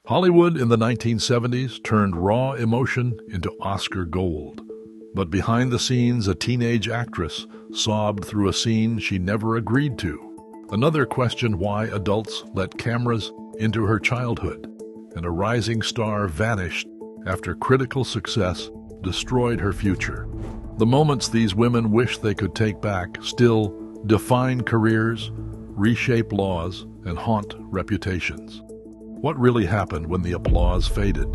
Hollywood in the 1970s turned raw emotion into Oscar gold. But behind the scenes, a teenage actress sobbed through a scene she never agreed to. Another questioned why adults let cameras into her childhood. And a rising star vanished after critical success destroyed her future. The moments these women wish they could take back still define careers, reshape laws, and haunt reputations. What really happened when the applause faded?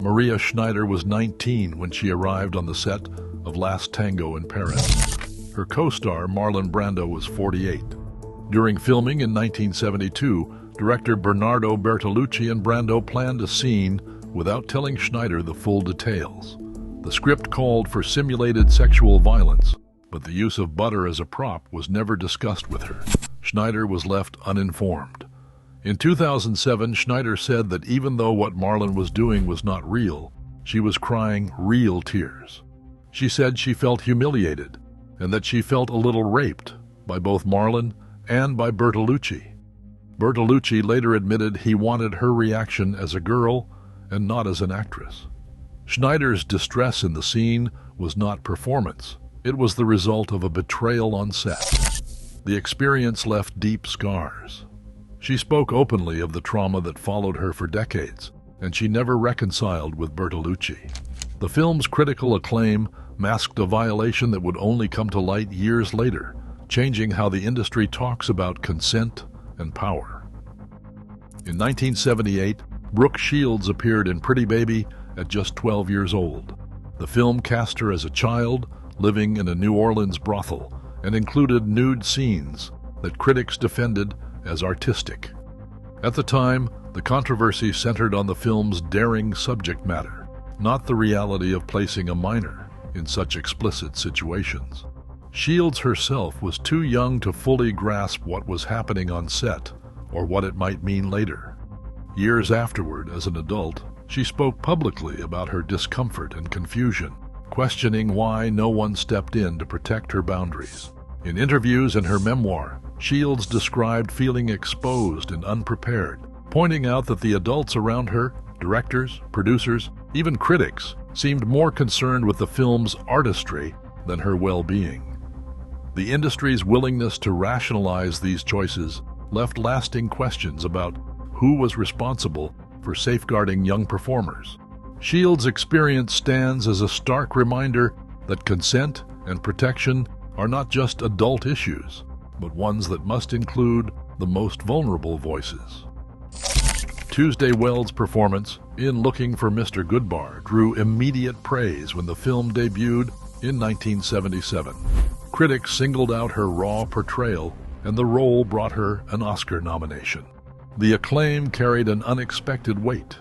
Maria Schneider was 19 when she arrived on the set of Last Tango in Paris. Her co-star, Marlon Brando, was 48. During filming in 1972, director Bernardo Bertolucci and Brando planned a scene without telling Schneider the full details. The script called for simulated sexual violence, but the use of butter as a prop was never discussed with her. Schneider was left uninformed. In 2007, Schneider said that even though what Marlon was doing was not real, she was crying real tears. She said she felt humiliated and that she felt a little raped by both Marlon and by Bertolucci. Bertolucci later admitted he wanted her reaction as a girl and not as an actress. Schneider's distress in the scene was not performance. It was the result of a betrayal on set. The experience left deep scars. She spoke openly of the trauma that followed her for decades, and she never reconciled with Bertolucci. The film's critical acclaim masked a violation that would only come to light years later, changing how the industry talks about consent and power. In 1978, Brooke Shields appeared in Pretty Baby at just 12 years old. The film cast her as a child living in a New Orleans brothel and included nude scenes that critics defended as artistic. At the time, the controversy centered on the film's daring subject matter, not the reality of placing a minor in such explicit situations. Shields herself was too young to fully grasp what was happening on set or what it might mean later. Years afterward, as an adult, she spoke publicly about her discomfort and confusion, questioning why no one stepped in to protect her boundaries. In interviews and her memoir, Shields described feeling exposed and unprepared, pointing out that the adults around her, directors, producers, even critics, seemed more concerned with the film's artistry than her well-being. The industry's willingness to rationalize these choices left lasting questions about who was responsible for safeguarding young performers. Shields' experience stands as a stark reminder that consent and protection are not just adult issues, but ones that must include the most vulnerable voices. Tuesday Weld's performance in Looking for Mr. Goodbar drew immediate praise when the film debuted in 1977. Critics singled out her raw portrayal, and the role brought her an Oscar nomination. The acclaim carried an unexpected weight.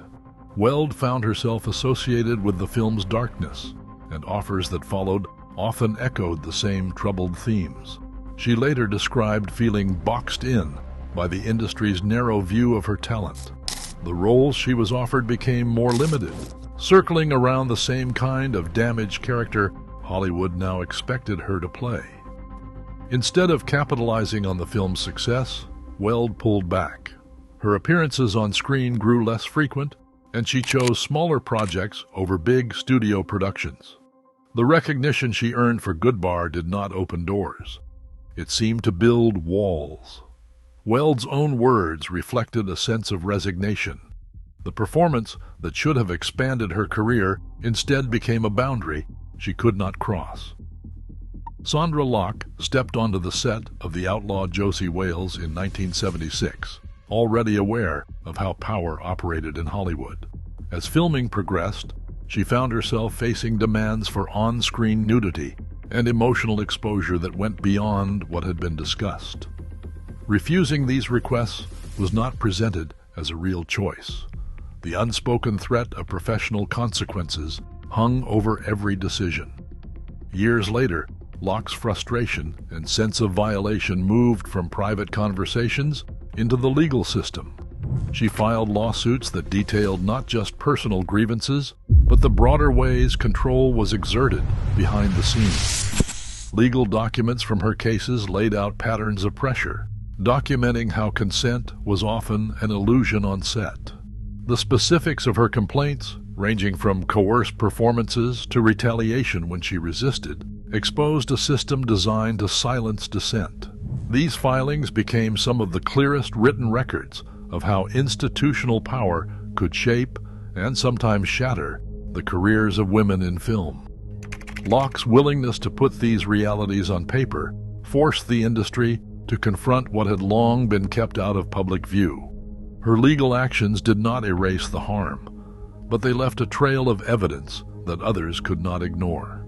Weld found herself associated with the film's darkness, and offers that followed often echoed the same troubled themes. She later described feeling boxed in by the industry's narrow view of her talent. The roles she was offered became more limited, circling around the same kind of damaged character Hollywood now expected her to play. Instead of capitalizing on the film's success, Weld pulled back. Her appearances on screen grew less frequent, and she chose smaller projects over big studio productions. The recognition she earned for Goodbar did not open doors. It seemed to build walls. Weld's own words reflected a sense of resignation. The performance that should have expanded her career instead became a boundary she could not cross. Sondra Locke stepped onto the set of The Outlaw Josie Wales in 1976, already aware of how power operated in Hollywood. As filming progressed, she found herself facing demands for on-screen nudity and emotional exposure that went beyond what had been discussed. Refusing these requests was not presented as a real choice. The unspoken threat of professional consequences hung over every decision. Years later, Locke's frustration and sense of violation moved from private conversations into the legal system. She filed lawsuits that detailed not just personal grievances, but the broader ways control was exerted behind the scenes. Legal documents from her cases laid out patterns of pressure, documenting how consent was often an illusion on set. The specifics of her complaints, ranging from coerced performances to retaliation when she resisted, exposed a system designed to silence dissent. These filings became some of the clearest written records of how institutional power could shape and sometimes shatter the careers of women in film. Locke's willingness to put these realities on paper forced the industry to confront what had long been kept out of public view. Her legal actions did not erase the harm, but they left a trail of evidence that others could not ignore.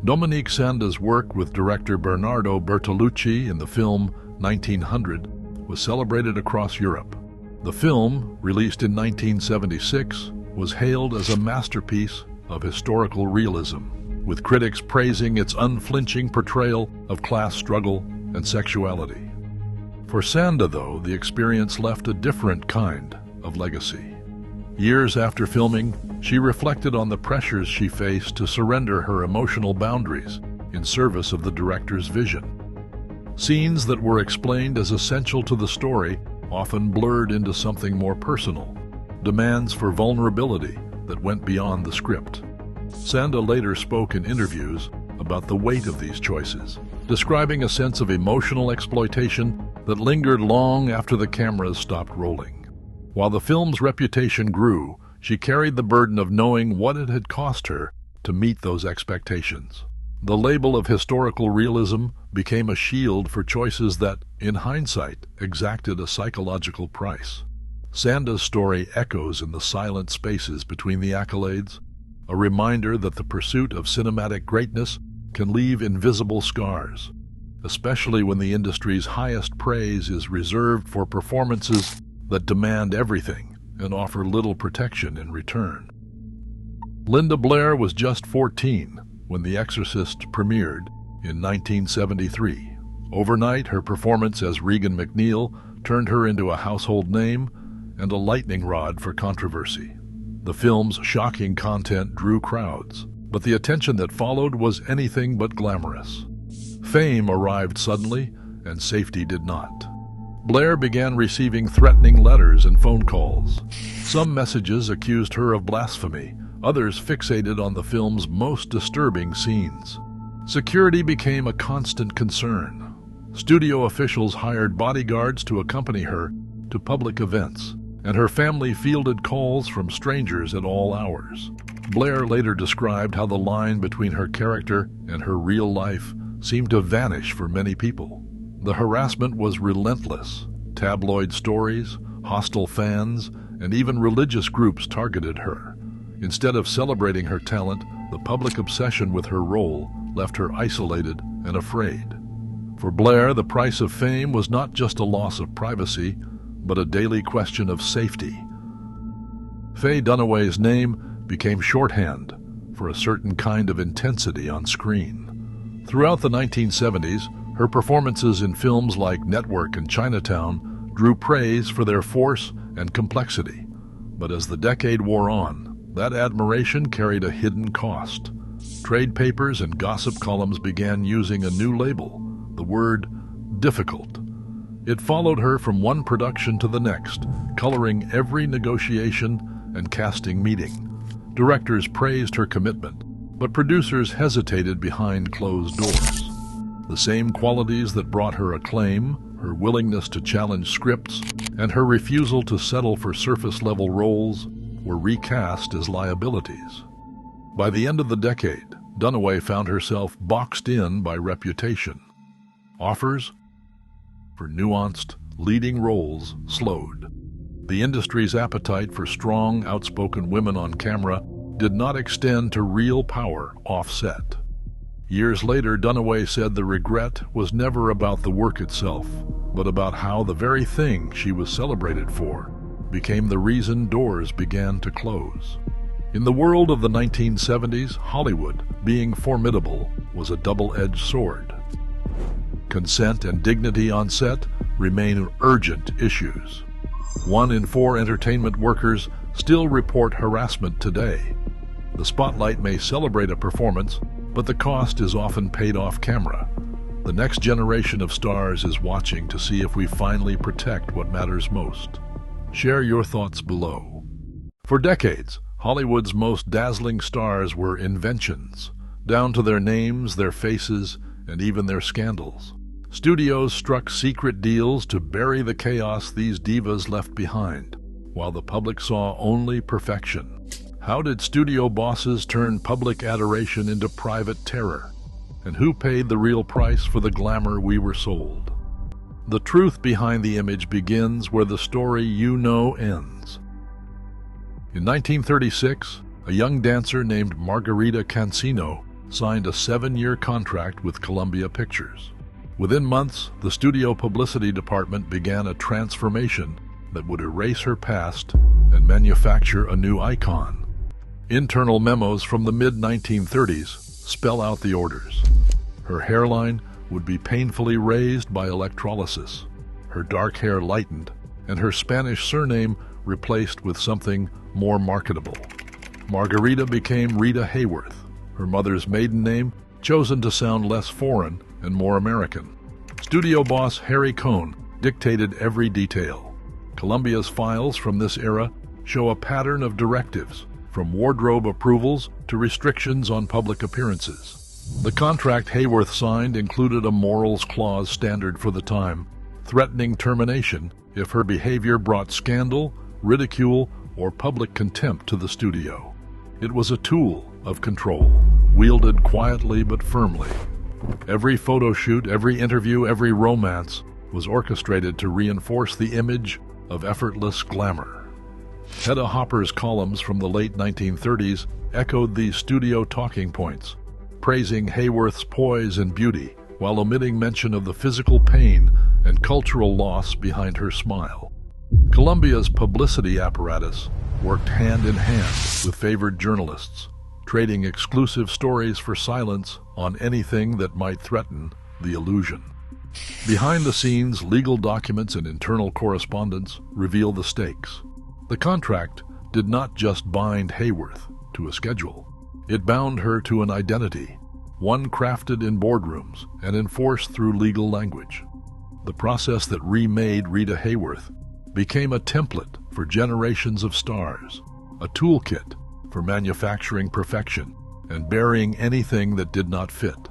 Dominique Sanda's work with director Bernardo Bertolucci in the film 1900 was celebrated across Europe. The film, released in 1976, was hailed as a masterpiece of historical realism, with critics praising its unflinching portrayal of class struggle and sexuality. For Sanda, though, the experience left a different kind of legacy. Years after filming, she reflected on the pressures she faced to surrender her emotional boundaries in service of the director's vision. Scenes that were explained as essential to the story often blurred into something more personal, demands for vulnerability that went beyond the script. Sanda later spoke in interviews about the weight of these choices, describing a sense of emotional exploitation that lingered long after the cameras stopped rolling. While the film's reputation grew, she carried the burden of knowing what it had cost her to meet those expectations. The label of historical realism became a shield for choices that, in hindsight, exacted a psychological price. Sanda's story echoes in the silent spaces between the accolades, a reminder that the pursuit of cinematic greatness can leave invisible scars, especially when the industry's highest praise is reserved for performances that demand everything and offer little protection in return. Linda Blair was just 14 when The Exorcist premiered in 1973. Overnight, her performance as Regan McNeil turned her into a household name and a lightning rod for controversy. The film's shocking content drew crowds, but the attention that followed was anything but glamorous. Fame arrived suddenly, and safety did not. Blair began receiving threatening letters and phone calls. Some messages accused her of blasphemy, others fixated on the film's most disturbing scenes. Security became a constant concern. Studio officials hired bodyguards to accompany her to public events, and her family fielded calls from strangers at all hours. Blair later described how the line between her character and her real life seemed to vanish for many people. The harassment was relentless. Tabloid stories, hostile fans, and even religious groups targeted her. Instead of celebrating her talent, the public obsession with her role left her isolated and afraid. For Blair, the price of fame was not just a loss of privacy, but a daily question of safety. Faye Dunaway's name became shorthand for a certain kind of intensity on screen. Throughout the 1970s, her performances in films like Network and Chinatown drew praise for their force and complexity. But as the decade wore on, that admiration carried a hidden cost. Trade papers and gossip columns began using a new label, the word difficult. It followed her from one production to the next, coloring every negotiation and casting meeting. Directors praised her commitment, but producers hesitated behind closed doors. The same qualities that brought her acclaim, her willingness to challenge scripts, and her refusal to settle for surface-level roles were recast as liabilities. By the end of the decade, Dunaway found herself boxed in by reputation. Offers for nuanced, leading roles slowed. The industry's appetite for strong, outspoken women on camera did not extend to real power off-set. Years later, Dunaway said the regret was never about the work itself, but about how the very thing she was celebrated for became the reason doors began to close. In the world of the 1970s, Hollywood, being formidable, was a double-edged sword. Consent and dignity on set remain urgent issues. 1 in 4 entertainment workers still report harassment today. The spotlight may celebrate a performance, but the cost is often paid off camera. The next generation of stars is watching to see if we finally protect what matters most. Share your thoughts below. For decades, Hollywood's most dazzling stars were inventions, down to their names, their faces, and even their scandals. Studios struck secret deals to bury the chaos these divas left behind, while the public saw only perfection. How did studio bosses turn public adoration into private terror? And who paid the real price for the glamour we were sold? The truth behind the image begins where the story you know ends. In 1936, a young dancer named Margarita Cancino signed a 7-year contract with Columbia Pictures. Within months, the studio publicity department began a transformation that would erase her past and manufacture a new icon. Internal memos from the mid-1930s spell out the orders. Her hairline would be painfully raised by electrolysis, her dark hair lightened, and her Spanish surname replaced with something more marketable. Margarita became Rita Hayworth, her mother's maiden name chosen to sound less foreign and more American. Studio boss Harry Cohn dictated every detail. Columbia's files from this era show a pattern of directives, from wardrobe approvals to restrictions on public appearances. The contract Hayworth signed included a morals clause standard for the time, threatening termination if her behavior brought scandal, ridicule, or public contempt to the studio. It was a tool of control, wielded quietly but firmly. Every photo shoot, every interview, every romance was orchestrated to reinforce the image of effortless glamour. Hedda Hopper's columns from the late 1930s echoed these studio talking points, praising Hayworth's poise and beauty, while omitting mention of the physical pain and cultural loss behind her smile. Columbia's publicity apparatus worked hand in hand with favored journalists, trading exclusive stories for silence on anything that might threaten the illusion. Behind the scenes, legal documents and internal correspondence reveal the stakes. The contract did not just bind Hayworth to a schedule. It bound her to an identity, one crafted in boardrooms and enforced through legal language. The process that remade Rita Hayworth became a template for generations of stars, a toolkit for manufacturing perfection and burying anything that did not fit.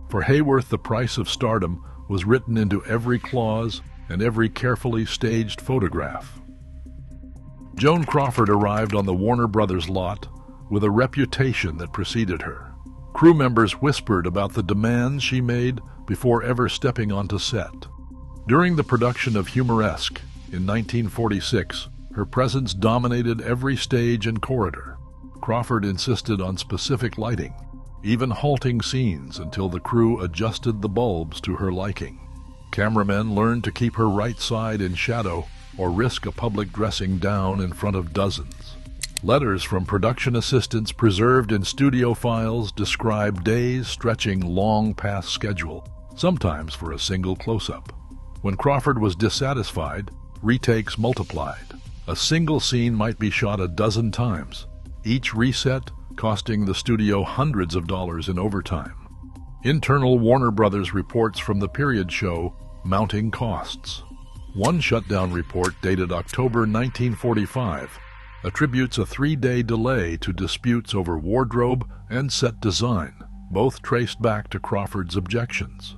For Hayworth, the price of stardom was written into every clause and every carefully staged photograph. Joan Crawford arrived on the Warner Brothers lot with a reputation that preceded her. Crew members whispered about the demands she made before ever stepping onto set. During the production of Humoresque in 1946, her presence dominated every stage and corridor. Crawford insisted on specific lighting, even halting scenes until the crew adjusted the bulbs to her liking. Cameramen learned to keep her right side in shadow or risk a public dressing down in front of dozens. Letters from production assistants preserved in studio files describe days stretching long past schedule, sometimes for a single close-up. When Crawford was dissatisfied, retakes multiplied. A single scene might be shot a dozen times, each reset costing the studio hundreds of dollars in overtime. Internal Warner Brothers reports from the period show mounting costs. One shutdown report dated October 1945 attributes a 3-day delay to disputes over wardrobe and set design, both traced back to Crawford's objections.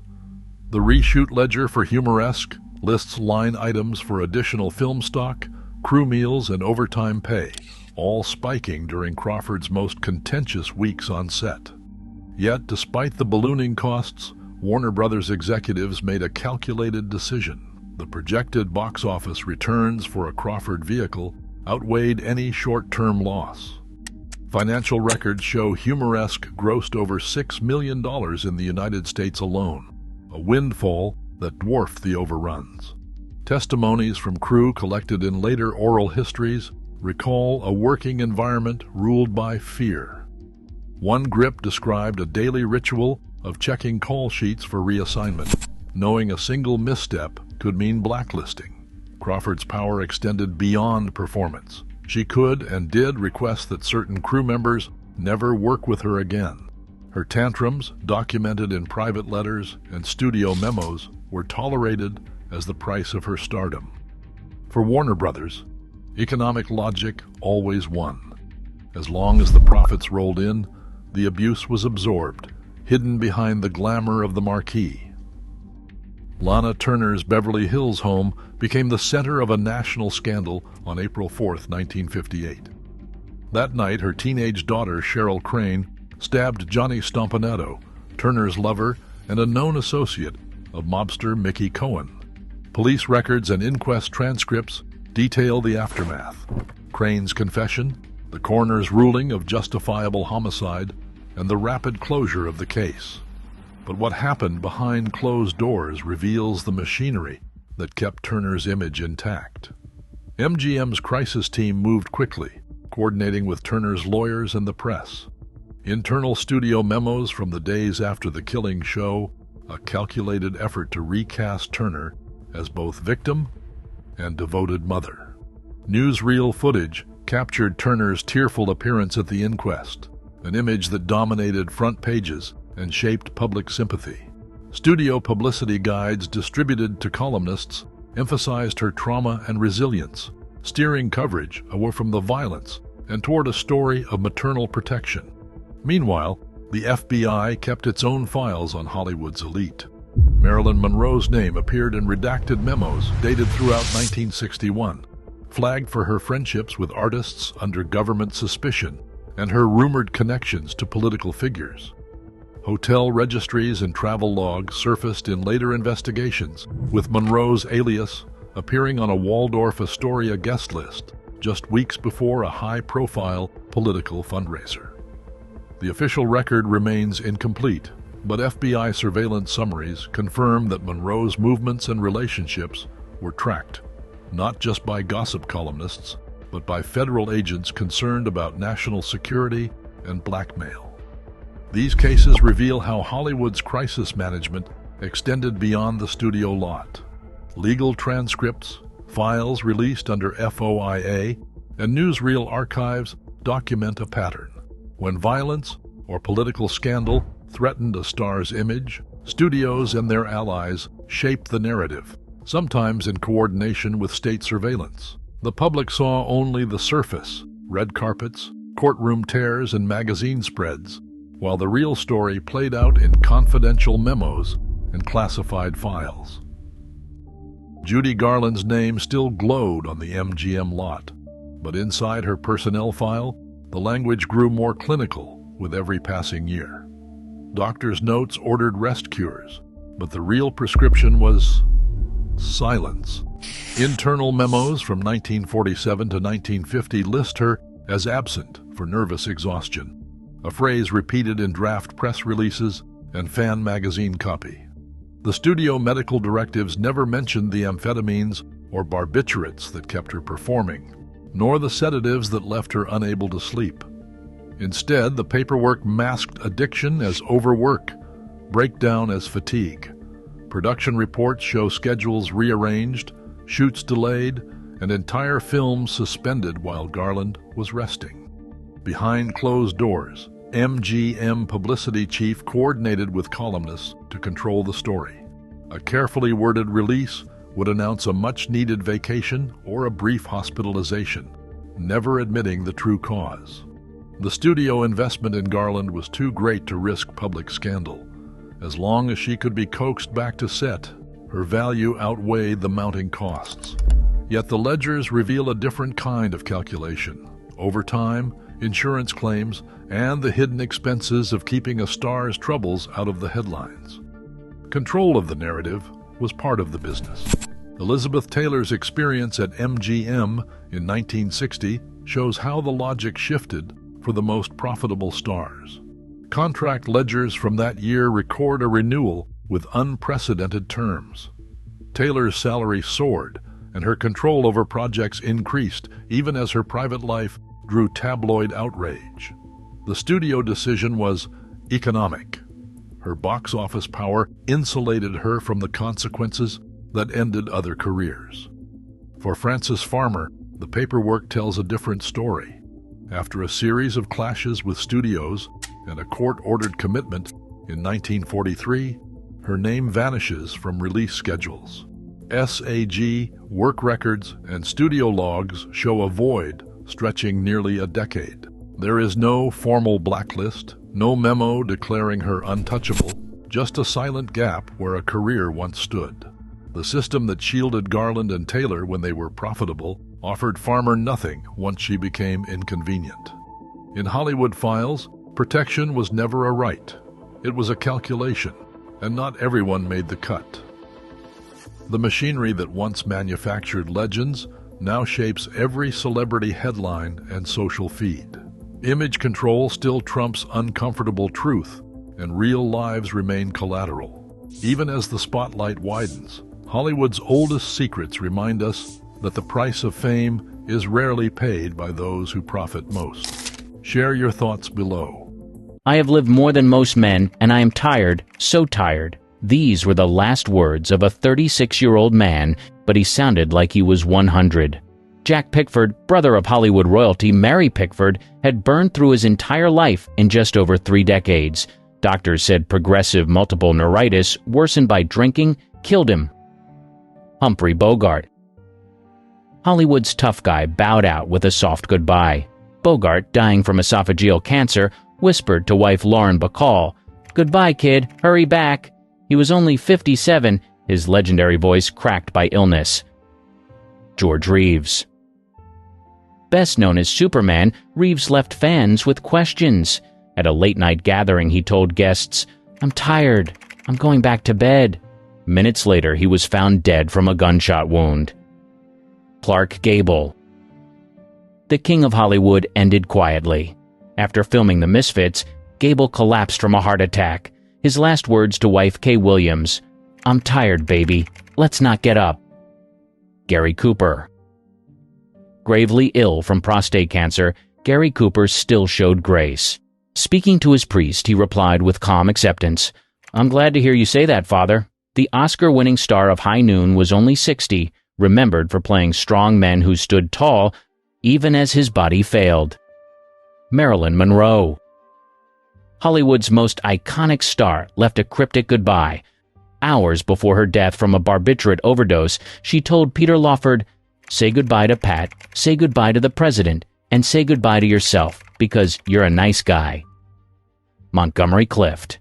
The reshoot ledger for Humoresque lists line items for additional film stock, crew meals, and overtime pay, all spiking during Crawford's most contentious weeks on set. Yet, despite the ballooning costs, Warner Brothers executives made a calculated decision. The projected box office returns for a Crawford vehicle outweighed any short-term loss. Financial records show Humoresque grossed over $6 million in the United States alone, a windfall that dwarfed the overruns. Testimonies from crew collected in later oral histories recall a working environment ruled by fear. One grip described a daily ritual of checking call sheets for reassignment, knowing a single misstep could mean blacklisting. Crawford's power extended beyond performance. She could and did request that certain crew members never work with her again. Her tantrums, documented in private letters and studio memos, were tolerated as the price of her stardom. For Warner Brothers, Economic logic always won. As long as the profits rolled in, the abuse was absorbed, hidden behind the glamour of the marquee. Lana Turner's Beverly Hills home became the center of a national scandal on April 4, 1958. That night, her teenage daughter, Cheryl Crane, stabbed Johnny Stompanato, Turner's lover and a known associate of mobster Mickey Cohen. Police records and inquest transcripts detail the aftermath: Crane's confession, the coroner's ruling of justifiable homicide, and the rapid closure of the case. But what happened behind closed doors reveals the machinery that kept Turner's image intact. MGM's crisis team moved quickly, coordinating with Turner's lawyers and the press. Internal studio memos from the days after the killing show a calculated effort to recast Turner as both victim and devoted mother. Newsreel footage captured Turner's tearful appearance at the inquest, an image that dominated front pages and shaped public sympathy. Studio publicity guides distributed to columnists emphasized her trauma and resilience, steering coverage away from the violence and toward a story of maternal protection. Meanwhile, the FBI kept its own files on Hollywood's elite. Marilyn Monroe's name appeared in redacted memos dated throughout 1961, flagged for her friendships with artists under government suspicion and her rumored connections to political figures. Hotel registries and travel logs surfaced in later investigations, with Monroe's alias appearing on a Waldorf Astoria guest list just weeks before a high-profile political fundraiser. The official record remains incomplete, but FBI surveillance summaries confirm that Monroe's movements and relationships were tracked, not just by gossip columnists, but by federal agents concerned about national security and blackmail. These cases reveal how Hollywood's crisis management extended beyond the studio lot. Legal transcripts, files released under FOIA, and newsreel archives document a pattern. When violence or political scandal threatened a star's image, studios and their allies shaped the narrative, sometimes in coordination with state surveillance. The public saw only the surface: red carpets, courtroom tears, and magazine spreads, while the real story played out in confidential memos and classified files. Judy Garland's name still glowed on the MGM lot, but inside her personnel file, the language grew more clinical with every passing year. Doctors' notes ordered rest cures, but the real prescription was silence. Internal memos from 1947 to 1950 list her as absent for nervous exhaustion, a phrase repeated in draft press releases and fan magazine copy. The studio medical directives never mentioned the amphetamines or barbiturates that kept her performing, nor the sedatives that left her unable to sleep. Instead, the paperwork masked addiction as overwork, breakdown as fatigue. Production reports show schedules rearranged, shoots delayed, and entire films suspended while Garland was resting. Behind closed doors, MGM publicity chief coordinated with columnists to control the story. A carefully worded release would announce a much-needed vacation or a brief hospitalization, never admitting the true cause. The studio investment in Garland was too great to risk public scandal. As long as she could be coaxed back to set, her value outweighed the mounting costs. Yet the ledgers reveal a different kind of calculation: overtime, insurance claims, and the hidden expenses of keeping a star's troubles out of the headlines. Control of the narrative was part of the business. Elizabeth Taylor's experience at MGM in 1960 shows how the logic shifted for the most profitable stars. Contract ledgers from that year record a renewal with unprecedented terms. Taylor's salary soared, and her control over projects increased, even as her private life drew tabloid outrage. The studio decision was economic. Her box office power insulated her from the consequences that ended other careers. For Frances Farmer, the paperwork tells a different story. After a series of clashes with studios and a court-ordered commitment in 1943, her name vanishes from release schedules. SAG, work records, and studio logs show a void stretching nearly a decade. There is no formal blacklist, no memo declaring her untouchable, just a silent gap where a career once stood. The system that shielded Garland and Taylor when they were profitable offered Farmer nothing once she became inconvenient. In Hollywood files, protection was never a right. It was a calculation, and not everyone made the cut. The machinery that once manufactured legends now shapes every celebrity headline and social feed. Image control still trumps uncomfortable truth, and real lives remain collateral. Even as the spotlight widens, Hollywood's oldest secrets remind us that the price of fame is rarely paid by those who profit most. Share your thoughts below. I have lived more than most men, and I am tired, so tired. These were the last words of a 36-year-old man, but he sounded like he was 100. Jack Pickford, brother of Hollywood royalty Mary Pickford, had burned through his entire life in just over 3 decades. Doctors said progressive multiple neuritis, worsened by drinking, killed him. Humphrey Bogart. Hollywood's tough guy bowed out with a soft goodbye. Bogart, dying from esophageal cancer, whispered to wife Lauren Bacall, "Goodbye, kid, hurry back." He was only 57, his legendary voice cracked by illness. George Reeves. Best known as Superman, Reeves left fans with questions. At a late-night gathering, he told guests, "I'm tired. I'm going back to bed." Minutes later, he was found dead from a gunshot wound. Clark Gable. The King of Hollywood ended quietly. After filming The Misfits, Gable collapsed from a heart attack. His last words to wife Kay Williams, "I'm tired, baby. Let's not get up." Gary Cooper. Gravely ill from prostate cancer, Gary Cooper still showed grace. Speaking to his priest, he replied with calm acceptance, "I'm glad to hear you say that, Father." The Oscar-winning star of High Noon was only 60, remembered for playing strong men who stood tall, even as his body failed. Marilyn Monroe. Hollywood's most iconic star left a cryptic goodbye. Hours before her death from a barbiturate overdose, she told Peter Lawford, "Say goodbye to Pat, say goodbye to the president, and say goodbye to yourself, because you're a nice guy." Montgomery Clift.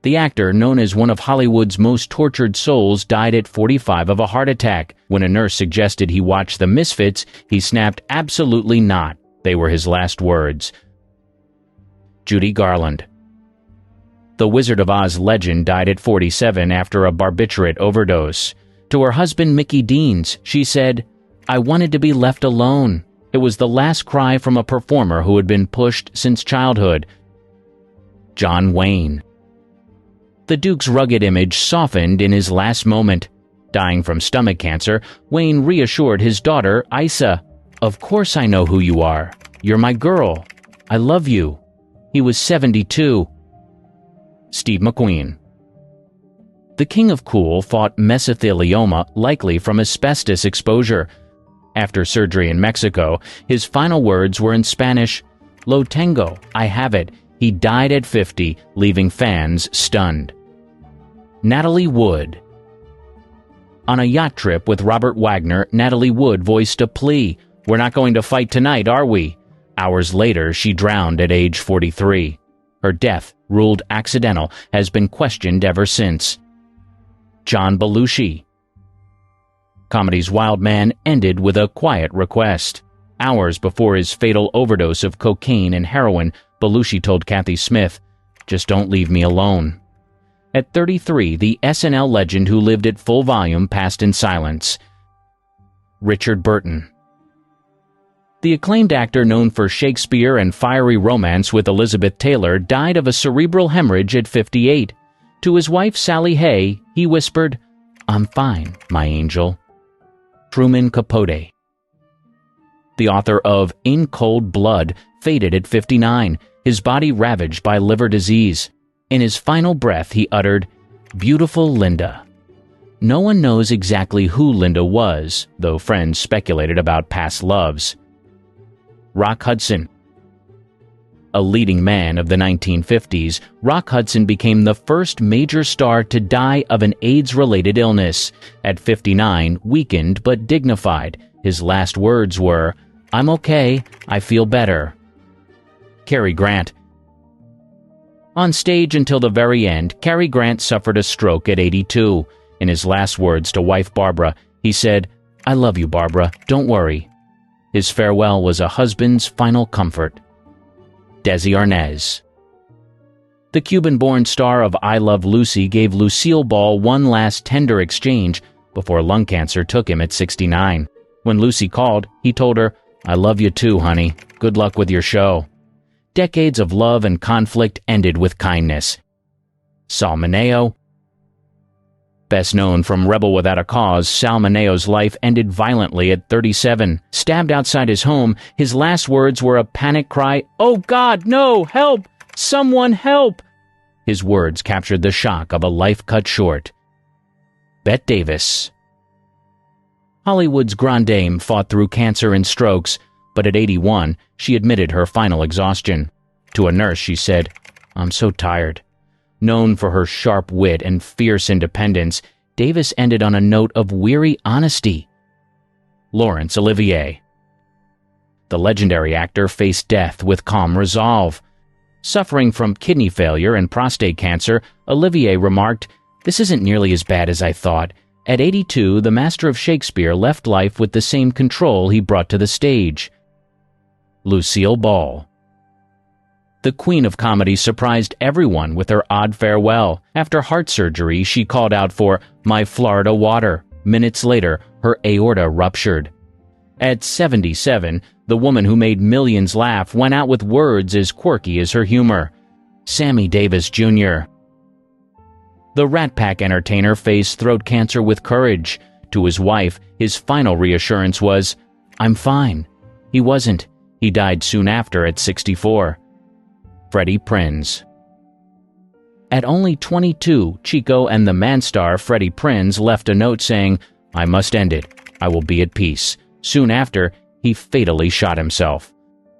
The actor, known as one of Hollywood's most tortured souls, died at 45 of a heart attack. When a nurse suggested he watch The Misfits, he snapped, "Absolutely not." They were his last words. Judy Garland. The Wizard of Oz legend died at 47 after a barbiturate overdose. To her husband Mickey Deans, she said, "I wanted to be left alone." It was the last cry from a performer who had been pushed since childhood. John Wayne. The Duke's rugged image softened in his last moment. Dying from stomach cancer, Wayne reassured his daughter, Isa, "Of course I know who you are. You're my girl. I love you." He was 72. Steve McQueen. The King of Cool fought mesothelioma, likely from asbestos exposure. After surgery in Mexico, his final words were in Spanish, "Lo tengo, I have it." He died at 50, leaving fans stunned. Natalie Wood. On a yacht trip with Robert Wagner, Natalie Wood voiced a plea, "We're not going to fight tonight, are we?" Hours later, she drowned at age 43. Her death, ruled accidental, has been questioned ever since. John Belushi. Comedy's wild man ended with a quiet request. Hours before his fatal overdose of cocaine and heroin, Belushi told Kathy Smith, "Just don't leave me alone." At 33, the SNL legend who lived at full volume passed in silence. Richard Burton. The acclaimed actor known for Shakespeare and fiery romance with Elizabeth Taylor died of a cerebral hemorrhage at 58. To his wife Sally Hay, he whispered, "I'm fine, my angel." Truman Capote. The author of In Cold Blood faded at 59, his body ravaged by liver disease. In his final breath, he uttered, "Beautiful Linda." No one knows exactly who Linda was, though friends speculated about past loves. Rock Hudson. A leading man of the 1950s, Rock Hudson became the first major star to die of an AIDS-related illness. At 59, weakened but dignified, his last words were, "I'm okay, I feel better." Cary Grant. On stage until the very end, Cary Grant suffered a stroke at 82. In his last words to wife Barbara, he said, "I love you, Barbara, don't worry." His farewell was a husband's final comfort. Desi Arnaz. The Cuban-born star of I Love Lucy gave Lucille Ball one last tender exchange before lung cancer took him at 69. When Lucy called, he told her, "I love you too, honey. Good luck with your show." Decades of love and conflict ended with kindness. Sal Mineo. Best known from Rebel Without a Cause, Sal Mineo's life ended violently at 37. Stabbed outside his home, his last words were a panic cry, "Oh God, no! Help! Someone help!" His words captured the shock of a life cut short. Bette Davis. Hollywood's grande dame fought through cancer and strokes, but at 81, she admitted her final exhaustion. To a nurse, she said, "I'm so tired." Known for her sharp wit and fierce independence, Davis ended on a note of weary honesty. Laurence Olivier. The legendary actor faced death with calm resolve. Suffering from kidney failure and prostate cancer, Olivier remarked, "This isn't nearly as bad as I thought." At 82, the master of Shakespeare left life with the same control he brought to the stage. Lucille Ball. The queen of comedy surprised everyone with her odd farewell. After heart surgery, she called out for "My Florida Water." Minutes later, her aorta ruptured. At 77, the woman who made millions laugh went out with words as quirky as her humor. Sammy Davis Jr. The Rat Pack entertainer faced throat cancer with courage. To his wife, his final reassurance was, "I'm fine." He wasn't. He died soon after at 64. Freddie Prinze. At only 22, Chico and the Man star Freddie Prinze left a note saying, "I must end it. I will be at peace." Soon after, he fatally shot himself.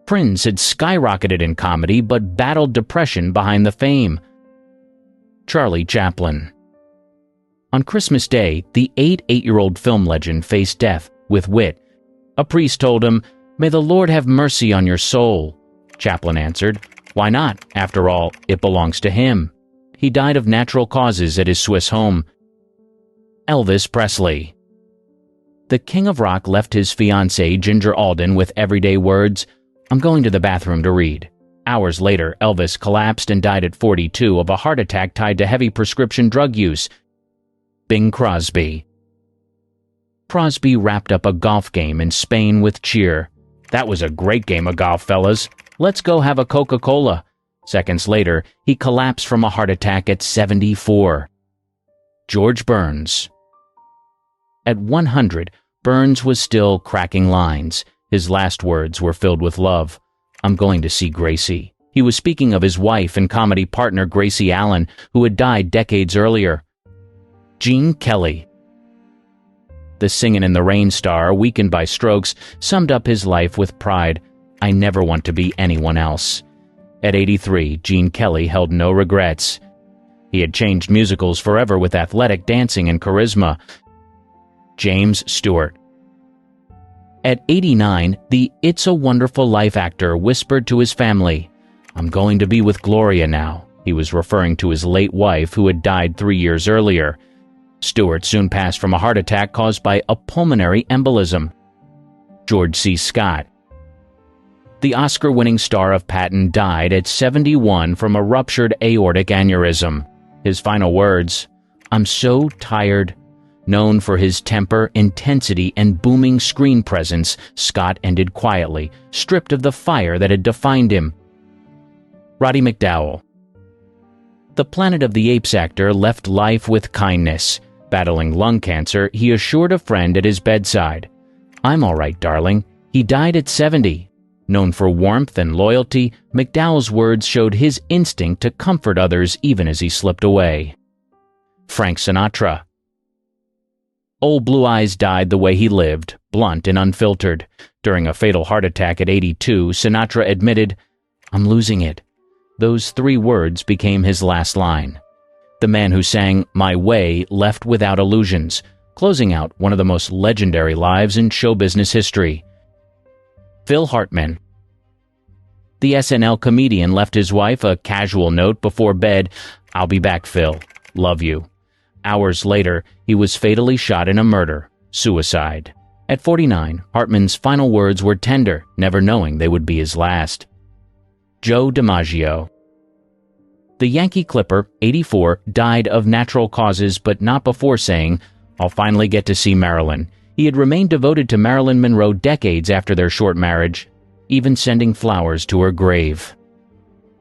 Prinze had skyrocketed in comedy but battled depression behind the fame. Charlie Chaplin. On Christmas Day, the 8-year-old film legend faced death with wit. A priest told him, "May the Lord have mercy on your soul." Chaplin answered, "Why not? After all, it belongs to him." He died of natural causes at his Swiss home. Elvis Presley. The King of Rock left his fiancée Ginger Alden with everyday words, "I'm going to the bathroom to read." Hours later, Elvis collapsed and died at 42 of a heart attack tied to heavy prescription drug use. Bing Crosby. Crosby wrapped up a golf game in Spain with cheer. "That was a great game of golf, fellas. Let's go have a Coca-Cola." Seconds later, he collapsed from a heart attack at 74. George Burns. At 100, Burns was still cracking lines. His last words were filled with love. "I'm going to see Gracie." He was speaking of his wife and comedy partner Gracie Allen, who had died decades earlier. Gene Kelly. The Singin' in the Rain star, weakened by strokes, summed up his life with pride. "I never want to be anyone else." At 83, Gene Kelly held no regrets. He had changed musicals forever with athletic dancing and charisma. James Stewart. At 89, the It's a Wonderful Life actor whispered to his family, "I'm going to be with Gloria now." He was referring to his late wife who had died 3 years earlier. Stewart soon passed from a heart attack caused by a pulmonary embolism. George C. Scott. The Oscar-winning star of Patton died at 71 from a ruptured aortic aneurysm. His final words, "I'm so tired." Known for his temper, intensity, and booming screen presence, Scott ended quietly, stripped of the fire that had defined him. Roddy McDowall. The Planet of the Apes actor left life with kindness. Battling lung cancer, he assured a friend at his bedside, "I'm all right, darling." He died at 70. Known for warmth and loyalty, McDowell's words showed his instinct to comfort others even as he slipped away. Frank Sinatra. Old Blue Eyes died the way he lived, blunt and unfiltered. During a fatal heart attack at 82, Sinatra admitted, I'm losing it. Those 3 words became his last line. The man who sang My Way left without illusions, closing out one of the most legendary lives in show business history. Phil Hartman. The SNL comedian left his wife a casual note before bed, "I'll be back, Phil. Love you." Hours later, he was fatally shot in a murder, suicide. At 49, Hartman's final words were tender, never knowing they would be his last. Joe DiMaggio. The Yankee Clipper, 84, died of natural causes, but not before saying, "I'll finally get to see Marilyn." He had remained devoted to Marilyn Monroe decades after their short marriage, even sending flowers to her grave.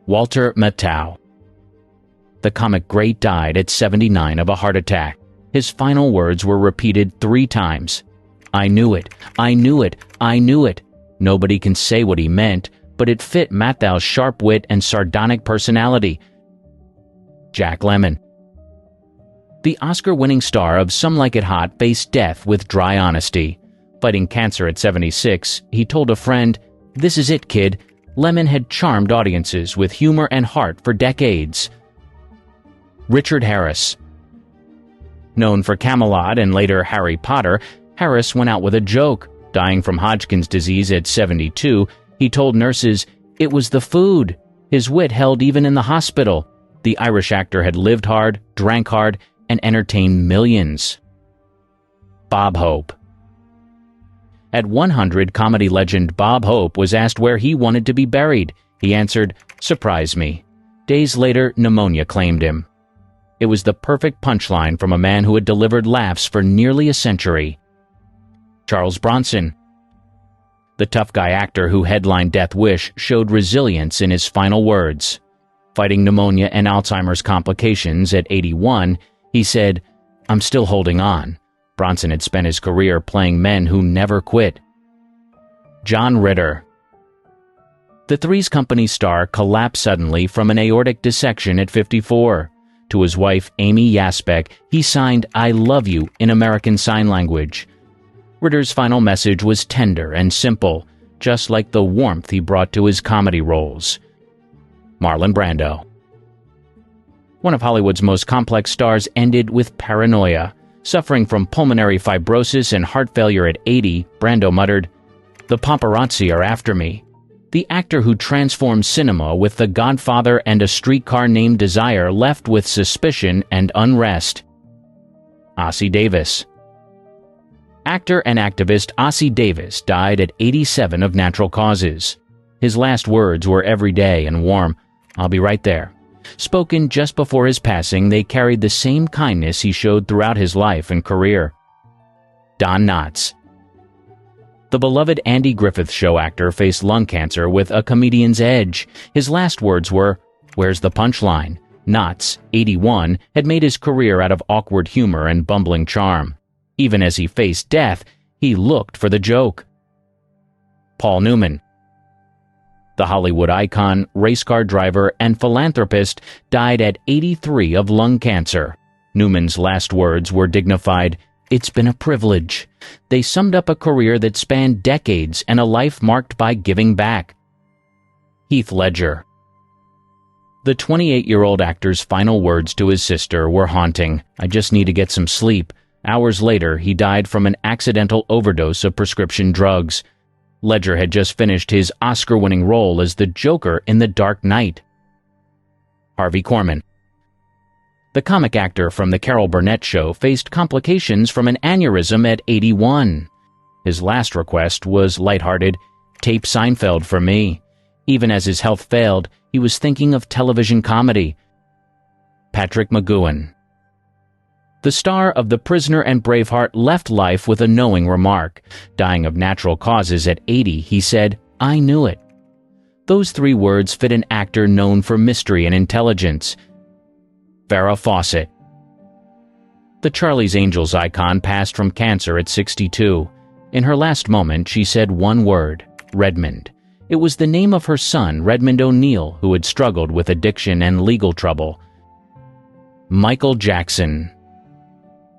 Walter Matthau. The comic great died at 79 of a heart attack. His final words were repeated 3 times. "I knew it, I knew it, I knew it." Nobody can say what he meant, but it fit Matthau's sharp wit and sardonic personality. Jack Lemmon. The Oscar-winning star of Some Like It Hot faced death with dry honesty. Fighting cancer at 76, he told a friend, "This is it, kid." Lemmon had charmed audiences with humor and heart for decades. Richard Harris. Known for Camelot and later Harry Potter, Harris went out with a joke. Dying from Hodgkin's disease at 72, he told nurses, "It was the food." His wit held even in the hospital. The Irish actor had lived hard, drank hard, and entertained millions. Bob Hope. At 100, comedy legend Bob Hope was asked where he wanted to be buried. He answered, "Surprise me." Days later, pneumonia claimed him. It was the perfect punchline from a man who had delivered laughs for nearly a century. Charles Bronson. The tough guy actor who headlined Death Wish showed resilience in his final words. Fighting pneumonia and Alzheimer's complications at 81, he said, "I'm still holding on." Bronson had spent his career playing men who never quit. John Ritter. The Three's Company star collapsed suddenly from an aortic dissection at 54. To his wife, Amy Yasbeck, he signed "I love you" in American Sign Language. Ritter's final message was tender and simple, just like the warmth he brought to his comedy roles. Marlon Brando. One of Hollywood's most complex stars ended with paranoia. Suffering from pulmonary fibrosis and heart failure at 80, Brando muttered, "The paparazzi are after me." The actor who transformed cinema with The Godfather and A Streetcar Named Desire left with suspicion and unrest. Ossie Davis. Actor and activist Ossie Davis died at 87 of natural causes. His last words were everyday and warm, "I'll be right there." Spoken just before his passing, they carried the same kindness he showed throughout his life and career. Don Knotts. The beloved Andy Griffith Show actor faced lung cancer with a comedian's edge. His last words were, "Where's the punchline?" Knotts, 81, had made his career out of awkward humor and bumbling charm. Even as he faced death, he looked for the joke. Paul Newman. The Hollywood icon, race car driver, and philanthropist died at 83 of lung cancer. Newman's last words were dignified, "It's been a privilege." They summed up a career that spanned decades and a life marked by giving back. Heath Ledger. The 28-year-old actor's final words to his sister were haunting. "I just need to get some sleep." Hours later, he died from an accidental overdose of prescription drugs. Ledger had just finished his Oscar-winning role as the Joker in The Dark Knight. Harvey Korman. The comic actor from The Carol Burnett Show faced complications from an aneurysm at 81. His last request was lighthearted, "Tape Seinfeld for me." Even as his health failed, he was thinking of television comedy. Patrick McGoohan. The star of The Prisoner and Braveheart left life with a knowing remark. Dying of natural causes at 80, he said, "I knew it." Those 3 words fit an actor known for mystery and intelligence. Farrah Fawcett. The Charlie's Angels icon passed from cancer at 62. In her last moment, she said one word, Redmond. It was the name of her son, Redmond O'Neill, who had struggled with addiction and legal trouble. Michael Jackson.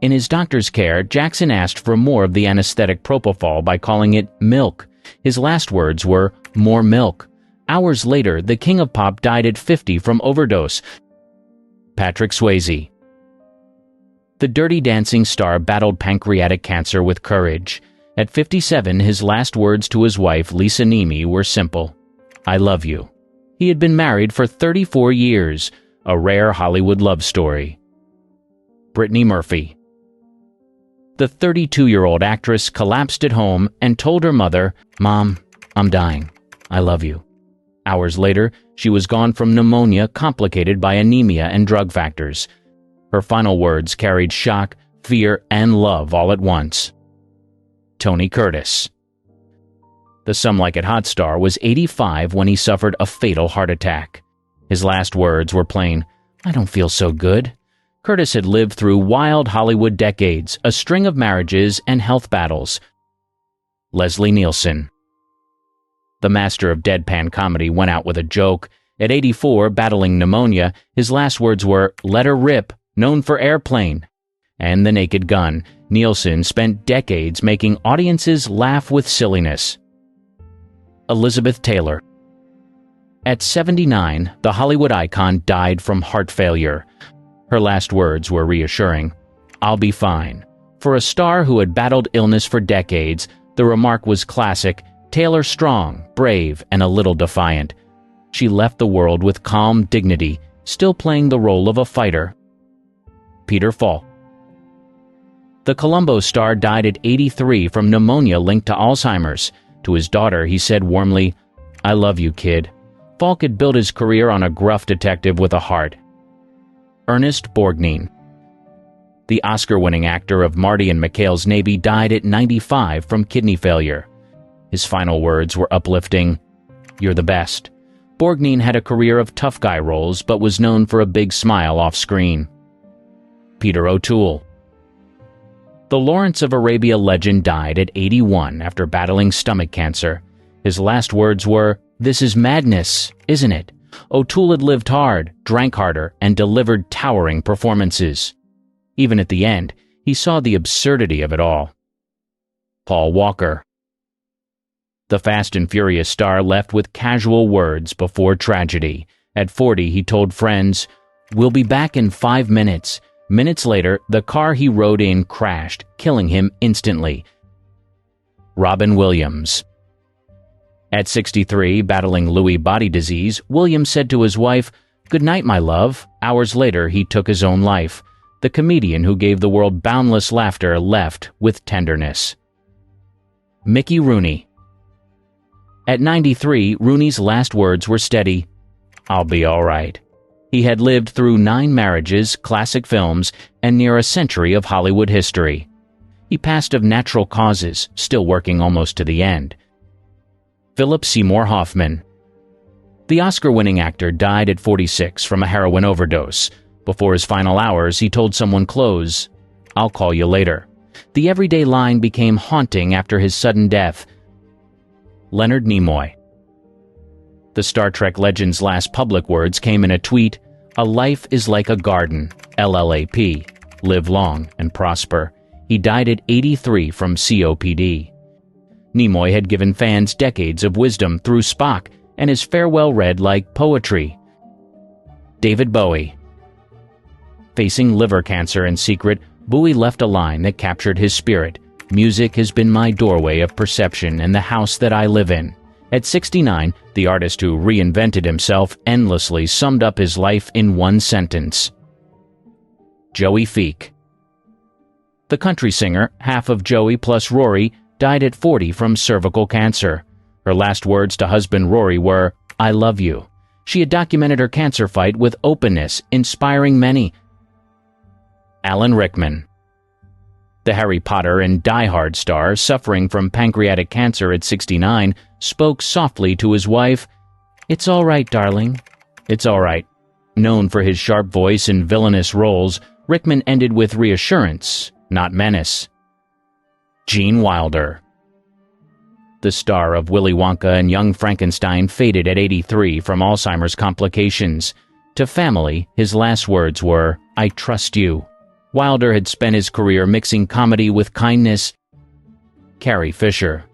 In his doctor's care, Jackson asked for more of the anesthetic propofol by calling it milk. His last words were, "More milk." Hours later, the king of pop died at 50 from overdose. Patrick Swayze. The Dirty Dancing star battled pancreatic cancer with courage. At 57, his last words to his wife, Lisa Nemi, were simple: "I love you." He had been married for 34 years, a rare Hollywood love story. Brittany Murphy. The 32-year-old actress collapsed at home and told her mother, "Mom, I'm dying. I love you." Hours later, she was gone from pneumonia complicated by anemia and drug factors. Her final words carried shock, fear, and love all at once. Tony Curtis. The Some Like It Hot star was 85 when he suffered a fatal heart attack. His last words were plain, "I don't feel so good." Curtis had lived through wild Hollywood decades, a string of marriages, and health battles. Leslie Nielsen. The master of deadpan comedy went out with a joke. At 84, battling pneumonia, his last words were, "Let her rip," known for Airplane and The Naked Gun. Nielsen spent decades making audiences laugh with silliness. Elizabeth Taylor. At 79, the Hollywood icon died from heart failure. Her last words were reassuring: "I'll be fine." For a star who had battled illness for decades, the remark was classic: Taylor strong, brave, and a little defiant. She left the world with calm dignity, still playing the role of a fighter. Peter Falk. The Columbo star died at 83 from pneumonia linked to Alzheimer's. To his daughter, he said warmly, "I love you, kid." Falk had built his career on a gruff detective with a heart. Ernest Borgnine. The Oscar-winning actor of Marty and McHale's Navy died at 95 from kidney failure. His final words were uplifting: "You're the best." Borgnine had a career of tough guy roles, but was known for a big smile off-screen. Peter O'Toole. The Lawrence of Arabia legend died at 81 after battling stomach cancer. His last words were, "This is madness, isn't it?" O'Toole had lived hard, drank harder, and delivered towering performances. Even at the end, he saw the absurdity of it all. Paul Walker. The Fast and Furious star left with casual words before tragedy. At 40, he told friends, "We'll be back in 5 minutes." Minutes later, the car he rode in crashed, killing him instantly. Robin Williams. At 63, battling Lewy body disease, Williams said to his wife, "Good night, my love." Hours later, he took his own life. The comedian who gave the world boundless laughter left with tenderness. Mickey Rooney. At 93, Rooney's last words were steady: "I'll be all right." He had lived through 9 marriages, classic films, and near a century of Hollywood history. He passed of natural causes, still working almost to the end. Philip Seymour Hoffman. The Oscar-winning actor died at 46 from a heroin overdose. Before his final hours, he told someone close, "I'll call you later." The everyday line became haunting after his sudden death. Leonard Nimoy. The Star Trek legend's last public words came in a tweet: "A life is like a garden, LLAP. Live long and prosper." He died at 83 from COPD. Nimoy had given fans decades of wisdom through Spock, and his farewell read like poetry. David Bowie. Facing liver cancer in secret, Bowie left a line that captured his spirit: "Music has been my doorway of perception and the house that I live in." At 69, the artist who reinvented himself endlessly summed up his life in one sentence. Joey Feek. The country singer, half of Joey plus Rory, died at 40 from cervical cancer. Her last words to husband Rory were, "I love you." She had documented her cancer fight with openness, inspiring many. Alan Rickman. The Harry Potter and Die Hard star, suffering from pancreatic cancer at 69, spoke softly to his wife, "It's all right, darling. It's all right." Known for his sharp voice and villainous roles, Rickman ended with reassurance, not menace. Gene Wilder. The star of Willy Wonka and Young Frankenstein faded at 83 from Alzheimer's complications. To family, his last words were, "I trust you." Wilder had spent his career mixing comedy with kindness. Carrie Fisher.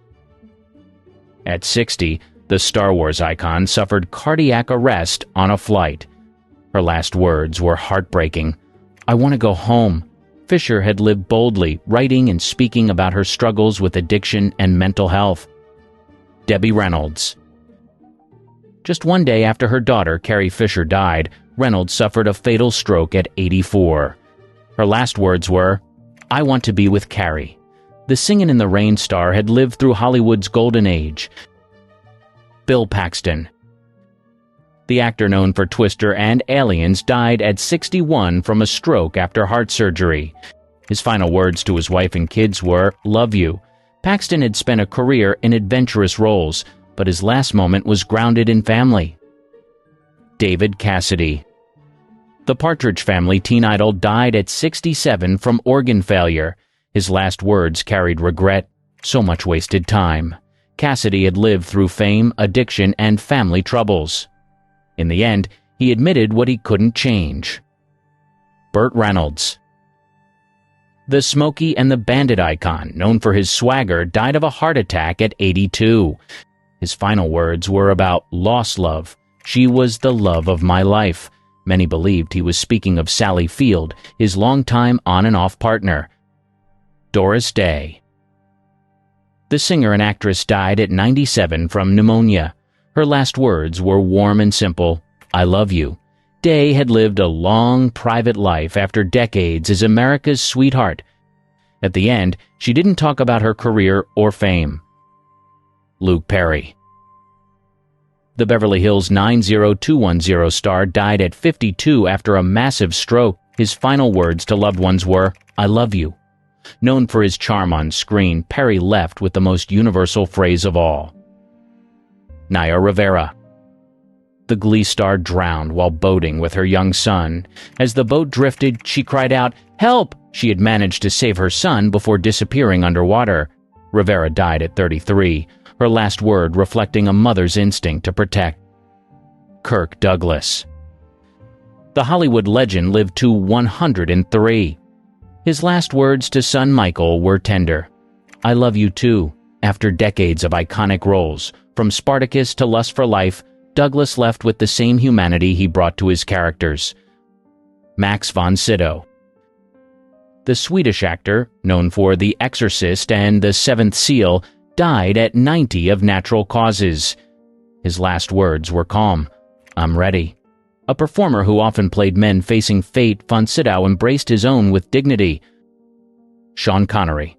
At 60, The Star Wars icon suffered cardiac arrest on a flight. Her last words were heartbreaking. "I want to go home." Fisher had lived boldly, writing and speaking about her struggles with addiction and mental health. Debbie Reynolds. Just one day after her daughter, Carrie Fisher, died, Reynolds suffered a fatal stroke at 84. Her last words were, "I want to be with Carrie." The Singin' in the Rain star had lived through Hollywood's golden age. Bill Paxton. The actor known for Twister and Aliens died at 61 from a stroke after heart surgery. His final words to his wife and kids were, "Love you." Paxton had spent a career in adventurous roles, but his last moment was grounded in family. David Cassidy. The Partridge Family teen idol died at 67 from organ failure. His last words carried regret. So much wasted time. Cassidy had lived through fame, addiction, and family troubles. In the end, he admitted what he couldn't change. Burt Reynolds. The Smokey and the Bandit icon, known for his swagger, died of a heart attack at 82. His final words were about lost love. "She was the love of my life." Many believed he was speaking of Sally Field, his longtime on-and-off partner. Doris Day. The singer and actress died at 97 from pneumonia. Her last words were warm and simple, "I love you." Day had lived a long, private life after decades as America's sweetheart. At the end, she didn't talk about her career or fame. Luke Perry. The Beverly Hills 90210 star died at 52 after a massive stroke. His final words to loved ones were, "I love you." Known for his charm on screen, Perry left with the most universal phrase of all. Naya Rivera. The Glee star drowned while boating with her young son. As the boat drifted, she cried out, "Help!" She had managed to save her son before disappearing underwater. Rivera died at 33, her last word reflecting a mother's instinct to protect. Kirk Douglas. The Hollywood legend lived to 103. His last words to son Michael were tender. "I love you too." After decades of iconic roles, from Spartacus to Lust for Life, Douglas left with the same humanity he brought to his characters. Max von Sydow. The Swedish actor, known for The Exorcist and The Seventh Seal, died at 90 of natural causes. His last words were calm, "I'm ready." A performer who often played men facing fate, von Sydow embraced his own with dignity. Sean Connery.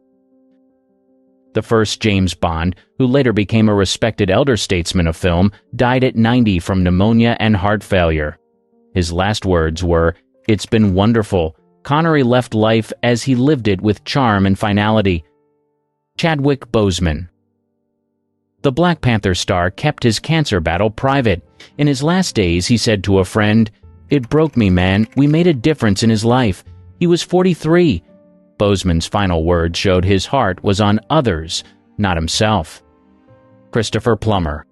The first James Bond, who later became a respected elder statesman of film, died at 90 from pneumonia and heart failure. His last words were, "It's been wonderful." Connery left life as he lived it with charm and finality. Chadwick Boseman. The Black Panther star kept his cancer battle private. In his last days, he said to a friend, "It broke me, man. We made a difference in his life. He was 43. Boseman's final words showed his heart was on others, not himself. Christopher Plummer.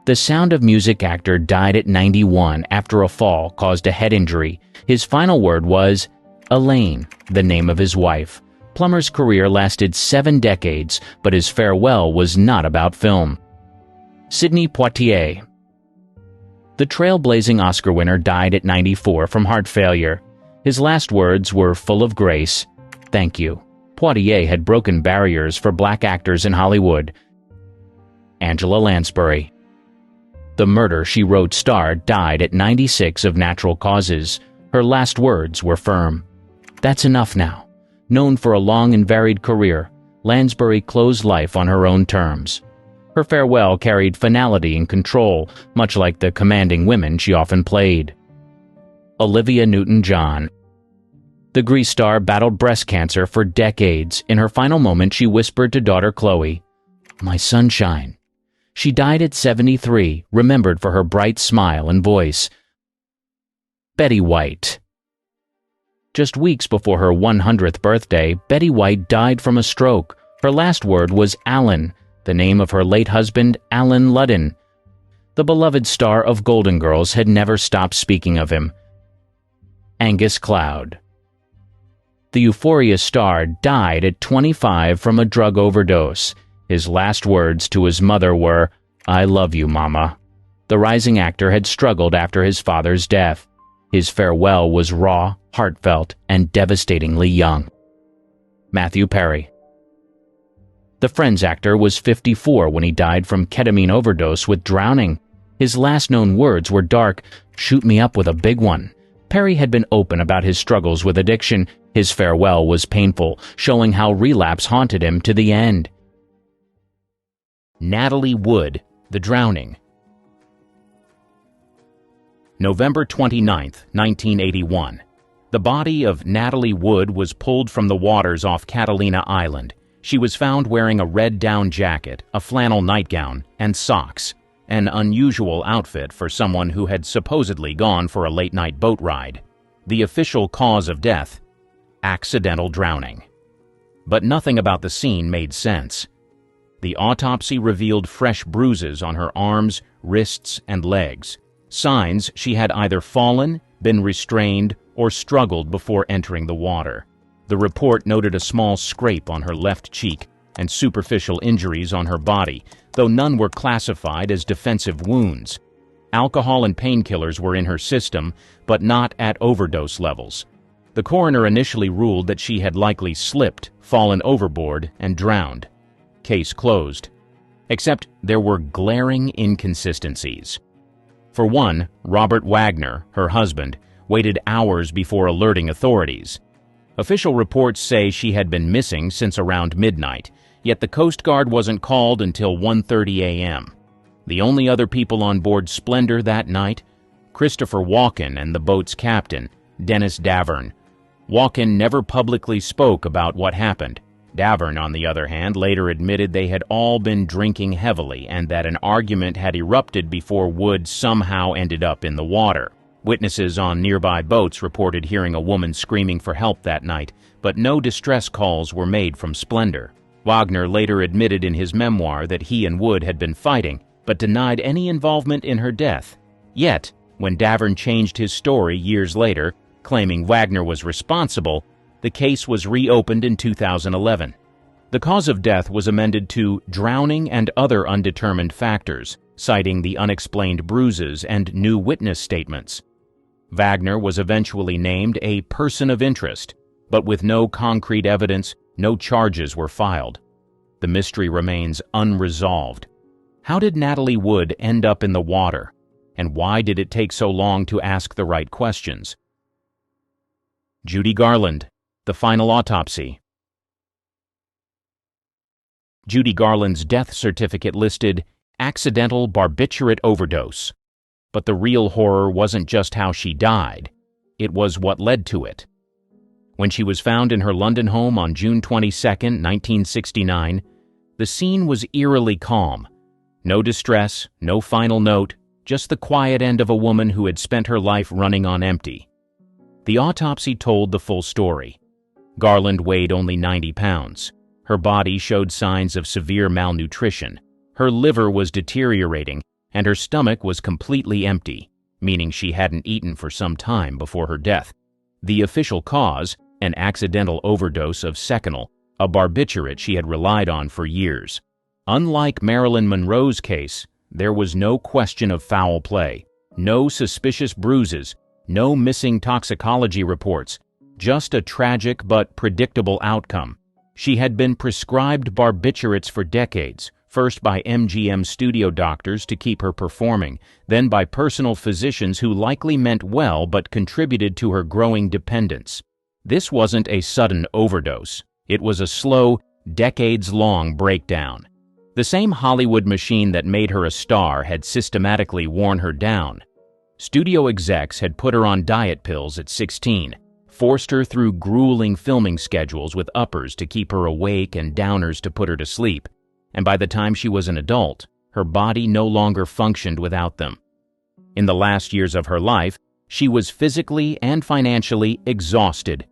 The Sound of Music actor died at 91 after a fall caused a head injury. His final word was, Elaine, the name of his wife. Plummer's career lasted 7 decades, but his farewell was not about film. Sidney Poitier. The trailblazing Oscar winner died at 94 from heart failure. His last words were full of grace, "Thank you." Poitier had broken barriers for black actors in Hollywood. Angela Lansbury. The Murder, She Wrote star died at 96 of natural causes. Her last words were firm. "That's enough now." Known for a long and varied career, Lansbury closed life on her own terms. Her farewell carried finality and control, much like the commanding women she often played. Olivia Newton-John. The Grease star battled breast cancer for decades. In her final moment, she whispered to daughter Chloe, "My sunshine." She died at 73, remembered for her bright smile and voice. Betty White. Just weeks before her 100th birthday, Betty White died from a stroke. Her last word was Alan, the name of her late husband, Alan Ludden. The beloved star of Golden Girls had never stopped speaking of him. Angus Cloud. The Euphoria star died at 25 from a drug overdose. His last words to his mother were, "I love you, Mama." The rising actor had struggled after his father's death. His farewell was raw, heartfelt, and devastatingly young. Matthew Perry. The Friends actor was 54 when he died from ketamine overdose with drowning. His last known words were dark, "Shoot me up with a big one." Perry had been open about his struggles with addiction. His farewell was painful, showing how relapse haunted him to the end. Natalie Wood, The Drowning. November 29, 1981. The body of Natalie Wood was pulled from the waters off Catalina Island. She was found wearing a red down jacket, a flannel nightgown, and socks, an unusual outfit for someone who had supposedly gone for a late-night boat ride. The official cause of death: accidental drowning. But nothing about the scene made sense. The autopsy revealed fresh bruises on her arms, wrists, and legs, signs she had either fallen, been restrained, or struggled before entering the water. The report noted a small scrape on her left cheek and superficial injuries on her body, though none were classified as defensive wounds. Alcohol and painkillers were in her system, but not at overdose levels. The coroner initially ruled that she had likely slipped, fallen overboard, and drowned. Case closed. Except there were glaring inconsistencies. For one, Robert Wagner, her husband, waited hours before alerting authorities. Official reports say she had been missing since around midnight, yet the Coast Guard wasn't called until 1:30 a.m. The only other people on board Splendor that night: Christopher Walken and the boat's captain, Dennis Davern. Walken never publicly spoke about what happened. Davern, on the other hand, later admitted they had all been drinking heavily and that an argument had erupted before Wood somehow ended up in the water. Witnesses on nearby boats reported hearing a woman screaming for help that night, but no distress calls were made from Splendor. Wagner later admitted in his memoir that he and Wood had been fighting, but denied any involvement in her death. Yet, when Davern changed his story years later, claiming Wagner was responsible, the case was reopened in 2011. The cause of death was amended to drowning and other undetermined factors, citing the unexplained bruises and new witness statements. Wagner was eventually named a person of interest, but with no concrete evidence, no charges were filed. The mystery remains unresolved. How did Natalie Wood end up in the water? And why did it take so long to ask the right questions? Judy Garland, The Final Autopsy. Judy Garland's death certificate listed accidental barbiturate overdose. But the real horror wasn't just how she died, it was what led to it. When she was found in her London home on June 22, 1969, the scene was eerily calm. No distress, no final note, just the quiet end of a woman who had spent her life running on empty. The autopsy told the full story. Garland weighed only 90 pounds. Her body showed signs of severe malnutrition. Her liver was deteriorating, and her stomach was completely empty, meaning she hadn't eaten for some time before her death. The official cause, an accidental overdose of Seconal, a barbiturate she had relied on for years. Unlike Marilyn Monroe's case, there was no question of foul play, no suspicious bruises, no missing toxicology reports, just a tragic but predictable outcome. She had been prescribed barbiturates for decades, first by MGM studio doctors to keep her performing, then by personal physicians who likely meant well but contributed to her growing dependence. This wasn't a sudden overdose. It was a slow, decades-long breakdown. The same Hollywood machine that made her a star had systematically worn her down. Studio execs had put her on diet pills at 16, forced her through grueling filming schedules with uppers to keep her awake and downers to put her to sleep, and by the time she was an adult, her body no longer functioned without them. In the last years of her life, she was physically and financially exhausted.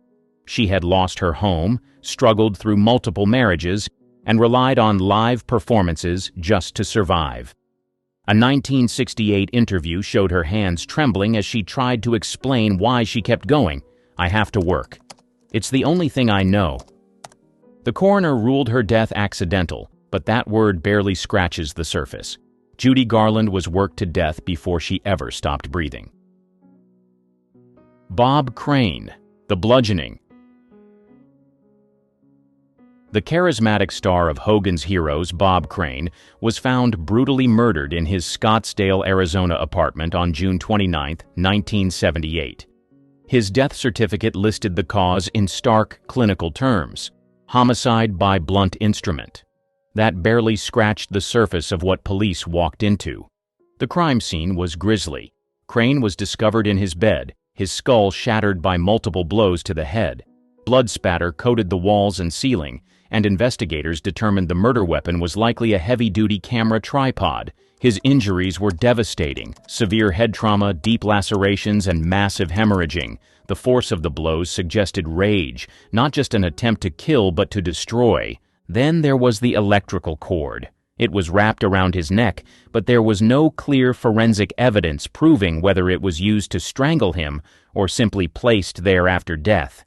She had lost her home, struggled through multiple marriages, and relied on live performances just to survive. A 1968 interview showed her hands trembling as she tried to explain why she kept going. "I have to work. It's the only thing I know." The coroner ruled her death accidental, but that word barely scratches the surface. Judy Garland was worked to death before she ever stopped breathing. Bob Crane, the bludgeoning. The charismatic star of Hogan's Heroes, Bob Crane, was found brutally murdered in his Scottsdale, Arizona apartment on June 29, 1978. His death certificate listed the cause in stark clinical terms: homicide by blunt instrument. That barely scratched the surface of what police walked into. The crime scene was grisly. Crane was discovered in his bed, his skull shattered by multiple blows to the head. Blood spatter coated the walls and ceiling, and investigators determined the murder weapon was likely a heavy-duty camera tripod. His injuries were devastating: severe head trauma, deep lacerations, and massive hemorrhaging. The force of the blows suggested rage, not just an attempt to kill but to destroy. Then there was the electrical cord. It was wrapped around his neck, but there was no clear forensic evidence proving whether it was used to strangle him or simply placed there after death.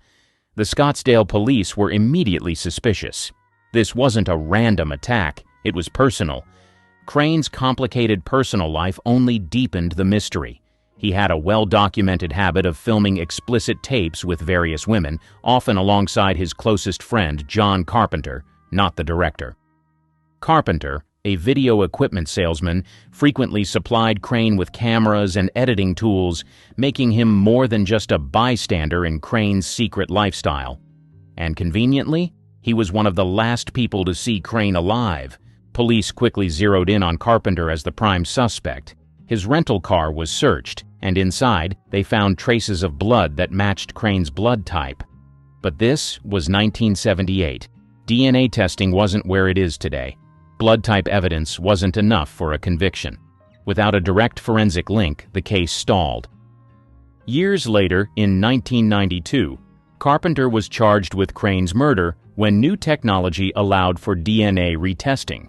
The Scottsdale police were immediately suspicious. This wasn't a random attack, it was personal. Crane's complicated personal life only deepened the mystery. He had a well-documented habit of filming explicit tapes with various women, often alongside his closest friend, John Carpenter, not the director. Carpenter, a video equipment salesman, frequently supplied Crane with cameras and editing tools, making him more than just a bystander in Crane's secret lifestyle. And conveniently, he was one of the last people to see Crane alive. Police quickly zeroed in on Carpenter as the prime suspect. His rental car was searched, and inside they found traces of blood that matched Crane's blood type. But this was 1978. DNA testing wasn't where it is today. Blood type evidence wasn't enough for a conviction. Without a direct forensic link, the case stalled. Years later, in 1992, Carpenter was charged with Crane's murder when new technology allowed for DNA retesting.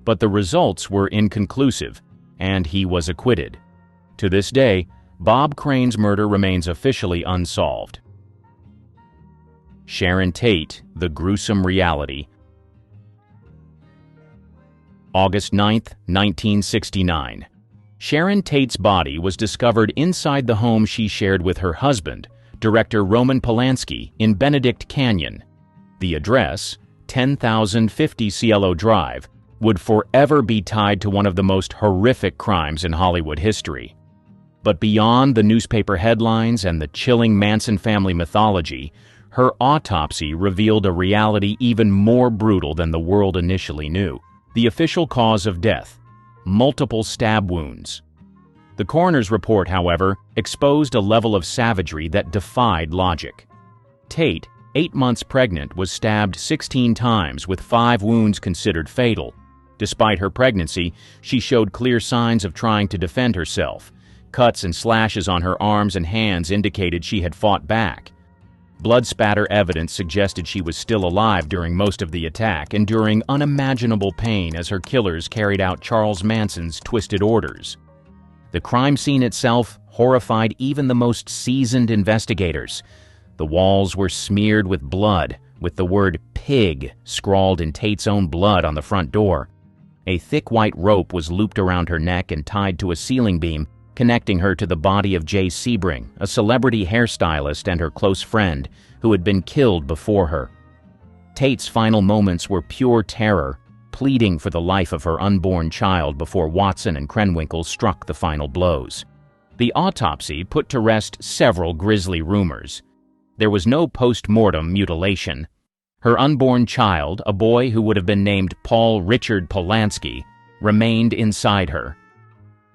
But the results were inconclusive, and he was acquitted. To this day, Bob Crane's murder remains officially unsolved. Sharon Tate, the gruesome reality. August 9, 1969. Sharon Tate's body was discovered inside the home she shared with her husband, director Roman Polanski, in Benedict Canyon. The address, 10,050 Cielo Drive, would forever be tied to one of the most horrific crimes in Hollywood history. But beyond the newspaper headlines and the chilling Manson family mythology, her autopsy revealed a reality even more brutal than the world initially knew. The official cause of death: multiple stab wounds. The coroner's report, however, exposed a level of savagery that defied logic. Tate, 8 months pregnant, was stabbed 16 times, with 5 wounds considered fatal. Despite her pregnancy, she showed clear signs of trying to defend herself. Cuts and slashes on her arms and hands indicated she had fought back. Blood spatter evidence suggested she was still alive during most of the attack, enduring unimaginable pain as her killers carried out Charles Manson's twisted orders. The crime scene itself horrified even the most seasoned investigators. The walls were smeared with blood, with the word "pig" scrawled in Tate's own blood on the front door. A thick white rope was looped around her neck and tied to a ceiling beam, connecting her to the body of Jay Sebring, a celebrity hairstylist and her close friend, who had been killed before her. Tate's final moments were pure terror, pleading for the life of her unborn child before Watson and Krenwinkel struck the final blows. The autopsy put to rest several grisly rumors. There was no post-mortem mutilation. Her unborn child, a boy who would have been named Paul Richard Polanski, remained inside her.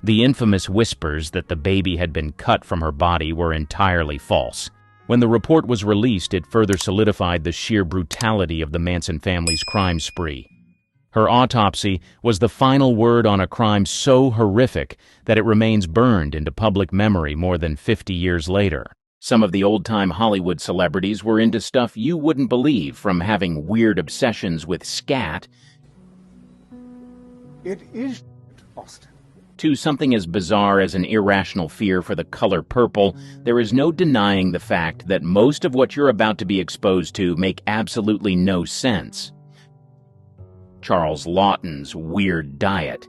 The infamous whispers that the baby had been cut from her body were entirely false. When the report was released, it further solidified the sheer brutality of the Manson family's crime spree. Her autopsy was the final word on a crime so horrific that it remains burned into public memory more than 50 years later. Some of the old-time Hollywood celebrities were into stuff you wouldn't believe, from having weird obsessions with scat It is Austin. to something as bizarre as an irrational fear for the color purple. There is no denying the fact that most of what you're about to be exposed to make absolutely no sense. Charles Lawton's weird diet.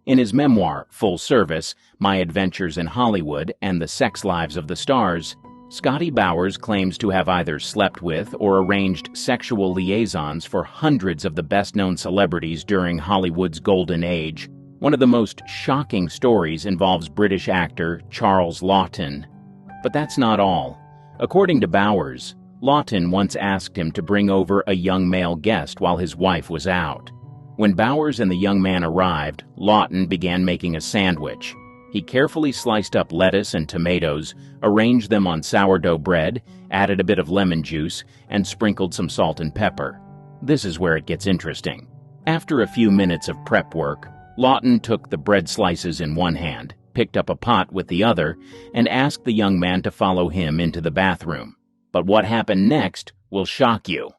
In his memoir, Full Service, My Adventures in Hollywood and the Sex Lives of the Stars, Scotty Bowers claims to have either slept with or arranged sexual liaisons for hundreds of the best-known celebrities during Hollywood's golden age. One of the most shocking stories involves British actor Charles Laughton. But that's not all. According to Bowers, Laughton once asked him to bring over a young male guest while his wife was out. When Bowers and the young man arrived, Laughton began making a sandwich. He carefully sliced up lettuce and tomatoes, arranged them on sourdough bread, added a bit of lemon juice, and sprinkled some salt and pepper. This is where it gets interesting. After a few minutes of prep work, Laughton took the bread slices in one hand, picked up a pot with the other, and asked the young man to follow him into the bathroom. But what happened next will shock you.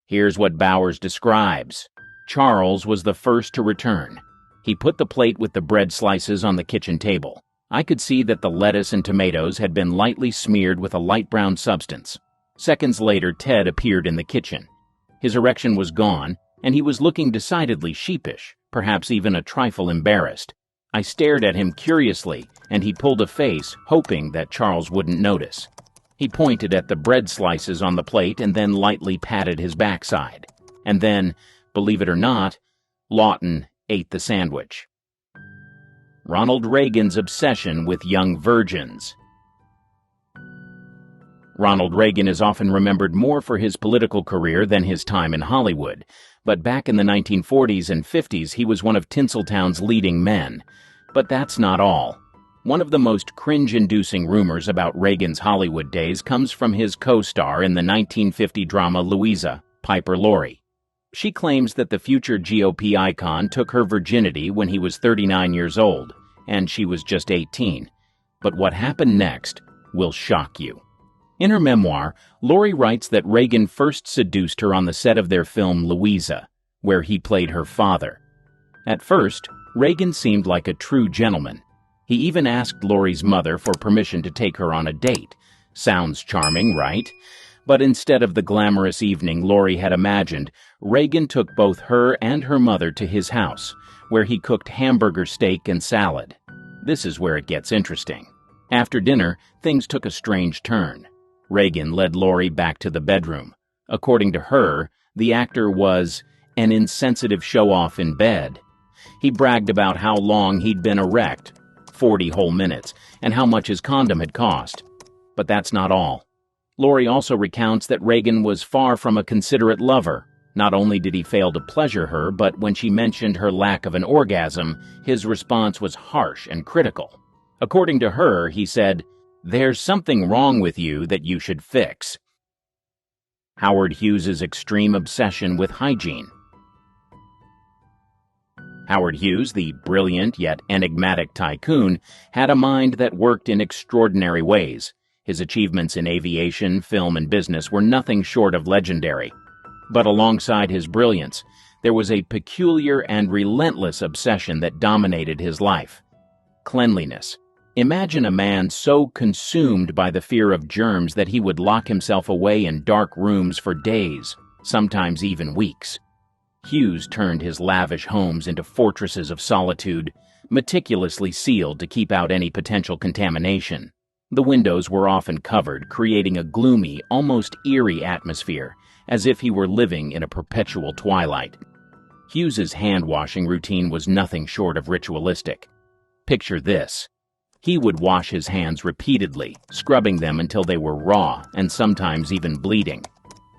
Here's what Bowers describes. Charles was the first to return. He put the plate with the bread slices on the kitchen table. I could see that the lettuce and tomatoes had been lightly smeared with a light brown substance. Seconds later, Ted appeared in the kitchen. His erection was gone, and he was looking decidedly sheepish, perhaps even a trifle embarrassed. I stared at him curiously, and he pulled a face, hoping that Charles wouldn't notice. He pointed at the bread slices on the plate and then lightly patted his backside. And then, believe it or not, Laughton ate the sandwich. Ronald Reagan's obsession with young virgins. Ronald Reagan is often remembered more for his political career than his time in Hollywood, but back in the 1940s and 50s he was one of Tinseltown's leading men. But that's not all. One of the most cringe-inducing rumors about Reagan's Hollywood days comes from his co-star in the 1950 drama Louisa, Piper Laurie. She claims that the future GOP icon took her virginity when he was 39 years old, and she was just 18. But what happened next will shock you. In her memoir, Laurie writes that Reagan first seduced her on the set of their film Louisa, where he played her father. At first, Reagan seemed like a true gentleman. He even asked Laurie's mother for permission to take her on a date. Sounds charming, right? But instead of the glamorous evening Laurie had imagined, Reagan took both her and her mother to his house, where he cooked hamburger steak and salad. This is where it gets interesting. After dinner, things took a strange turn. Reagan led Laurie back to the bedroom. According to her, the actor was an insensitive show-off in bed. He bragged about how long he'd been erect, 40 whole minutes, and how much his condom had cost. But that's not all. Laurie also recounts that Reagan was far from a considerate lover. Not only did he fail to pleasure her, but when she mentioned her lack of an orgasm, his response was harsh and critical. According to her, he said, "There's something wrong with you that you should fix." Howard Hughes's extreme obsession with hygiene. Howard Hughes, the brilliant yet enigmatic tycoon, had a mind that worked in extraordinary ways. His achievements in aviation, film, and business were nothing short of legendary. But alongside his brilliance, there was a peculiar and relentless obsession that dominated his life: cleanliness. Imagine a man so consumed by the fear of germs that he would lock himself away in dark rooms for days, sometimes even weeks. Hughes turned his lavish homes into fortresses of solitude, meticulously sealed to keep out any potential contamination. The windows were often covered, creating a gloomy, almost eerie atmosphere, as if he were living in a perpetual twilight. Hughes's hand-washing routine was nothing short of ritualistic. Picture this. He would wash his hands repeatedly, scrubbing them until they were raw and sometimes even bleeding.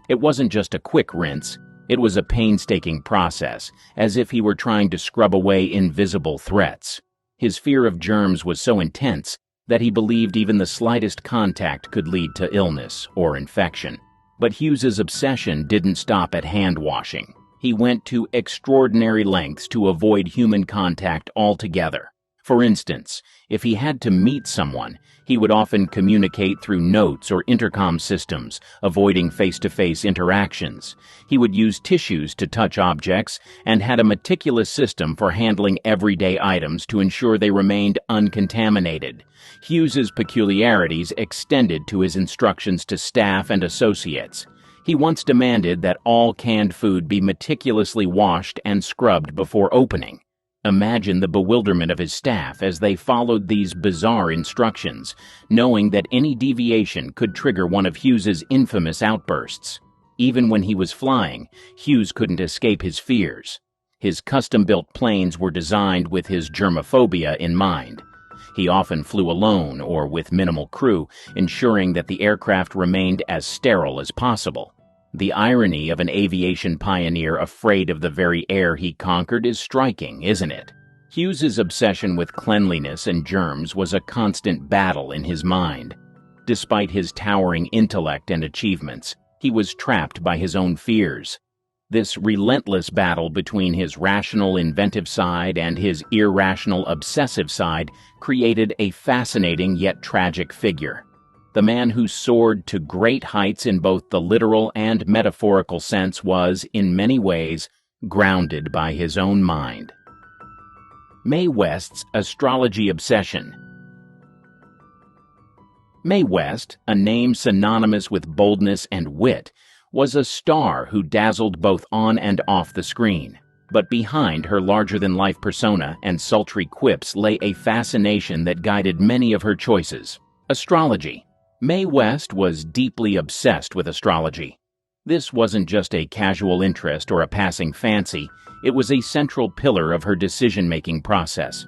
It wasn't just a quick rinse. It was a painstaking process, as if he were trying to scrub away invisible threats. His fear of germs was so intense that he believed even the slightest contact could lead to illness or infection. But Hughes's obsession didn't stop at hand-washing. He went to extraordinary lengths to avoid human contact altogether. For instance, if he had to meet someone, he would often communicate through notes or intercom systems, avoiding face-to-face interactions. He would use tissues to touch objects and had a meticulous system for handling everyday items to ensure they remained uncontaminated. Hughes's peculiarities extended to his instructions to staff and associates. He once demanded that all canned food be meticulously washed and scrubbed before opening. Imagine the bewilderment of his staff as they followed these bizarre instructions, knowing that any deviation could trigger one of Hughes's infamous outbursts. Even when he was flying, Hughes couldn't escape his fears. His custom-built planes were designed with his germophobia in mind. He often flew alone or with minimal crew, ensuring that the aircraft remained as sterile as possible. The irony of an aviation pioneer afraid of the very air he conquered is striking, isn't it? Hughes's obsession with cleanliness and germs was a constant battle in his mind. Despite his towering intellect and achievements, he was trapped by his own fears. This relentless battle between his rational, inventive side and his irrational, obsessive side created a fascinating yet tragic figure. The man who soared to great heights in both the literal and metaphorical sense was, in many ways, grounded by his own mind. Mae West's astrology obsession. Mae West, a name synonymous with boldness and wit, was a star who dazzled both on and off the screen. But behind her larger-than-life persona and sultry quips lay a fascination that guided many of her choices: astrology. Mae West was deeply obsessed with astrology. This wasn't just a casual interest or a passing fancy, it was a central pillar of her decision-making process.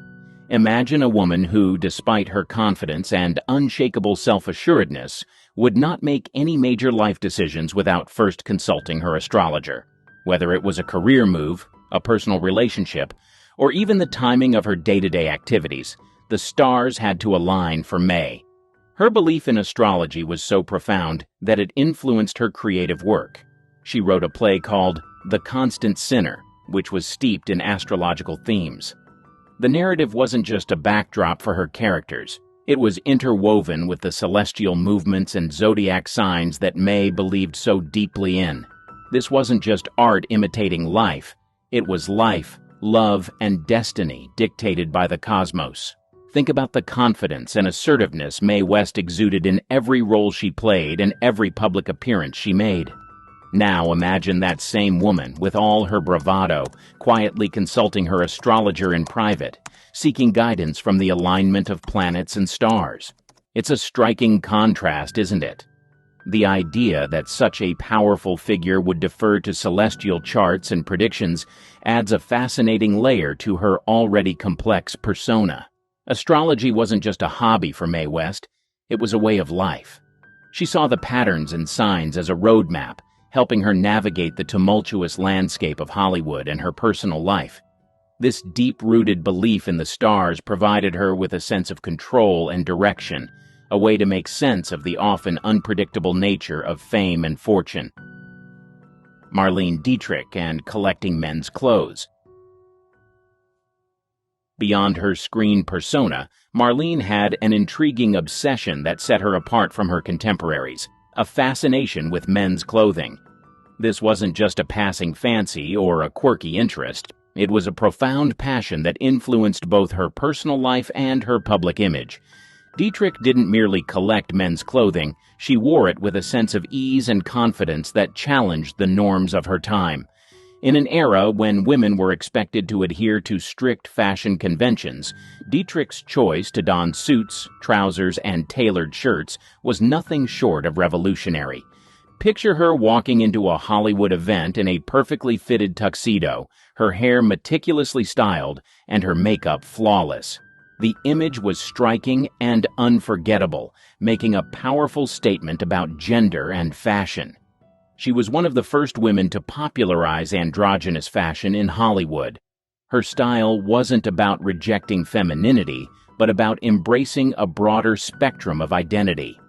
Imagine a woman who, despite her confidence and unshakable self-assuredness, would not make any major life decisions without first consulting her astrologer. Whether it was a career move, a personal relationship, or even the timing of her day-to-day activities, the stars had to align for Mae. Her belief in astrology was so profound that it influenced her creative work. She wrote a play called The Constant Sinner, which was steeped in astrological themes. The narrative wasn't just a backdrop for her characters. It was interwoven with the celestial movements and zodiac signs that Mae believed so deeply in. This wasn't just art imitating life. It was life, love, and destiny dictated by the cosmos. Think about the confidence and assertiveness Mae West exuded in every role she played and every public appearance she made. Now imagine that same woman, with all her bravado, quietly consulting her astrologer in private, seeking guidance from the alignment of planets and stars. It's a striking contrast, isn't it? The idea that such a powerful figure would defer to celestial charts and predictions adds a fascinating layer to her already complex persona. Astrology wasn't just a hobby for Mae West, it was a way of life. She saw the patterns and signs as a roadmap, helping her navigate the tumultuous landscape of Hollywood and her personal life. This deep-rooted belief in the stars provided her with a sense of control and direction, a way to make sense of the often unpredictable nature of fame and fortune. Marlene Dietrich and collecting men's clothes. Beyond her screen persona, Marlene had an intriguing obsession that set her apart from her contemporaries: a fascination with men's clothing. This wasn't just a passing fancy or a quirky interest. It was a profound passion that influenced both her personal life and her public image. Dietrich didn't merely collect men's clothing, she wore it with a sense of ease and confidence that challenged the norms of her time. In an era when women were expected to adhere to strict fashion conventions, Dietrich's choice to don suits, trousers, and tailored shirts was nothing short of revolutionary. Picture her walking into a Hollywood event in a perfectly fitted tuxedo, her hair meticulously styled, and her makeup flawless. The image was striking and unforgettable, making a powerful statement about gender and fashion. She was one of the first women to popularize androgynous fashion in Hollywood. Her style wasn't about rejecting femininity, but about embracing a broader spectrum of identity.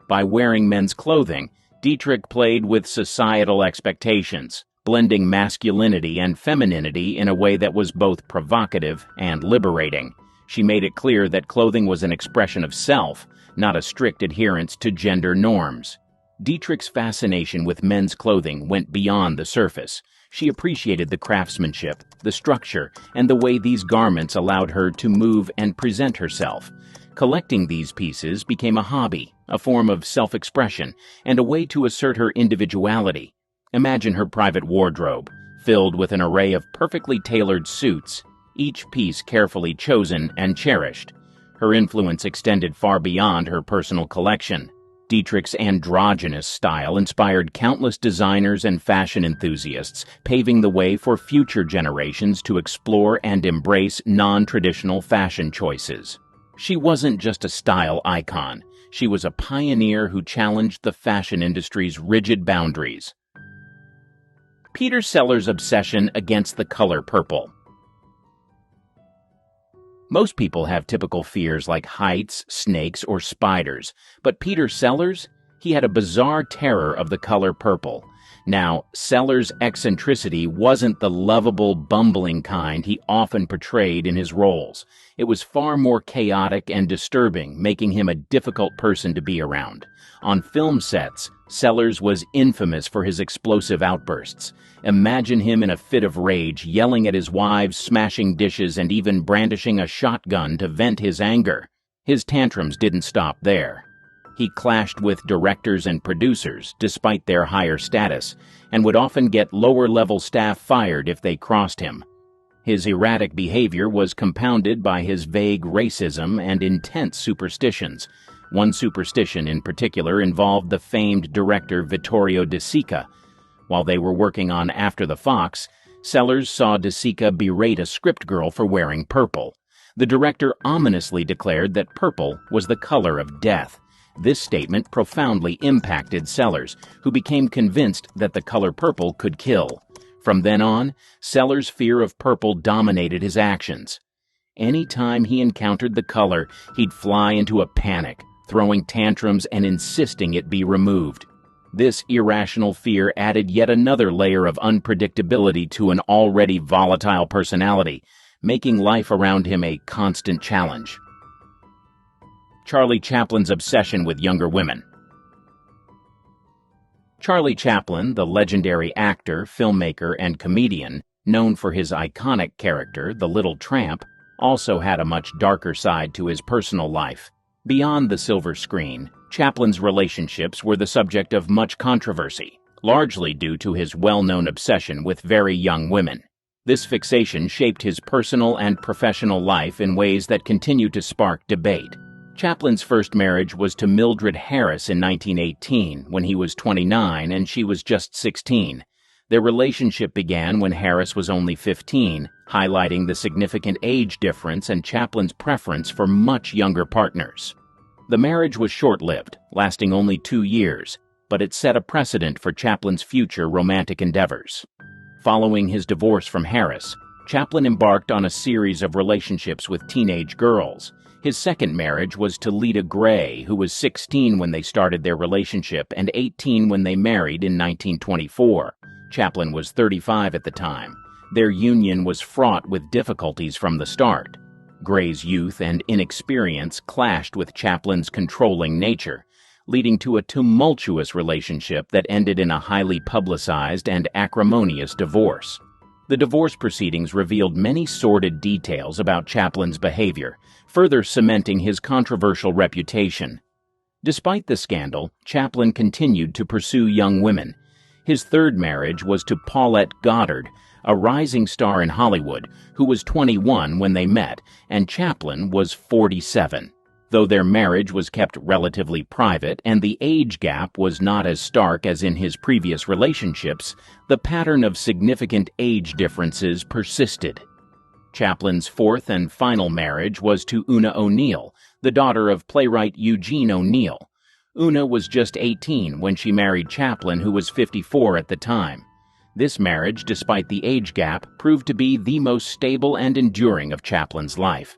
By wearing men's clothing, Dietrich played with societal expectations, blending masculinity and femininity in a way that was both provocative and liberating. She made it clear that clothing was an expression of self, not a strict adherence to gender norms. Dietrich's fascination with men's clothing went beyond the surface. She appreciated the craftsmanship, the structure, and the way these garments allowed her to move and present herself. Collecting these pieces became a hobby, a form of self-expression, and a way to assert her individuality. Imagine her private wardrobe, filled with an array of perfectly tailored suits, each piece carefully chosen and cherished. Her influence extended far beyond her personal collection. Dietrich's androgynous style inspired countless designers and fashion enthusiasts, paving the way for future generations to explore and embrace non-traditional fashion choices. She wasn't just a style icon. She was a pioneer who challenged the fashion industry's rigid boundaries. Peter Sellers' obsession against the color purple. Most people have typical fears like heights, snakes, or spiders, but Peter Sellers, he had a bizarre terror of the color purple. Now, Sellers' eccentricity wasn't the lovable, bumbling kind he often portrayed in his roles. It was far more chaotic and disturbing, making him a difficult person to be around. On film sets, Sellers was infamous for his explosive outbursts. Imagine him in a fit of rage, yelling at his wives, smashing dishes, and even brandishing a shotgun to vent his anger. His tantrums didn't stop there. He clashed with directors and producers, despite their higher status, and would often get lower-level staff fired if they crossed him. His erratic behavior was compounded by his vague racism and intense superstitions. One superstition in particular involved the famed director Vittorio De Sica. While they were working on After the Fox, Sellers saw De Sica berate a script girl for wearing purple. The director ominously declared that purple was the color of death. This statement profoundly impacted Sellers, who became convinced that the color purple could kill. From then on, Sellers' fear of purple dominated his actions. Any time he encountered the color, he'd fly into a panic, throwing tantrums and insisting it be removed. This irrational fear added yet another layer of unpredictability to an already volatile personality, making life around him a constant challenge. Charlie Chaplin's obsession with younger women. Charlie Chaplin, the legendary actor, filmmaker, and comedian, known for his iconic character, the Little Tramp, also had a much darker side to his personal life. Beyond the silver screen, Chaplin's relationships were the subject of much controversy, largely due to his well-known obsession with very young women. This fixation shaped his personal and professional life in ways that continue to spark debate. Chaplin's first marriage was to Mildred Harris in 1918, when he was 29 and she was just 16. Their relationship began when Harris was only 15, highlighting the significant age difference and Chaplin's preference for much younger partners. The marriage was short-lived, lasting only 2 years, but it set a precedent for Chaplin's future romantic endeavors. Following his divorce from Harris, Chaplin embarked on a series of relationships with teenage girls. His second marriage was to Lita Gray, who was 16 when they started their relationship and 18 when they married in 1924. Chaplin was 35 at the time. Their union was fraught with difficulties from the start. Gray's youth and inexperience clashed with Chaplin's controlling nature, leading to a tumultuous relationship that ended in a highly publicized and acrimonious divorce. The divorce proceedings revealed many sordid details about Chaplin's behavior, further cementing his controversial reputation. Despite the scandal, Chaplin continued to pursue young women. His third marriage was to Paulette Goddard, a rising star in Hollywood, who was 21 when they met, and Chaplin was 47. Though their marriage was kept relatively private and the age gap was not as stark as in his previous relationships, the pattern of significant age differences persisted. Chaplin's fourth and final marriage was to Una O'Neill, the daughter of playwright Eugene O'Neill. Una was just 18 when she married Chaplin, who was 54 at the time. This marriage, despite the age gap, proved to be the most stable and enduring of Chaplin's life.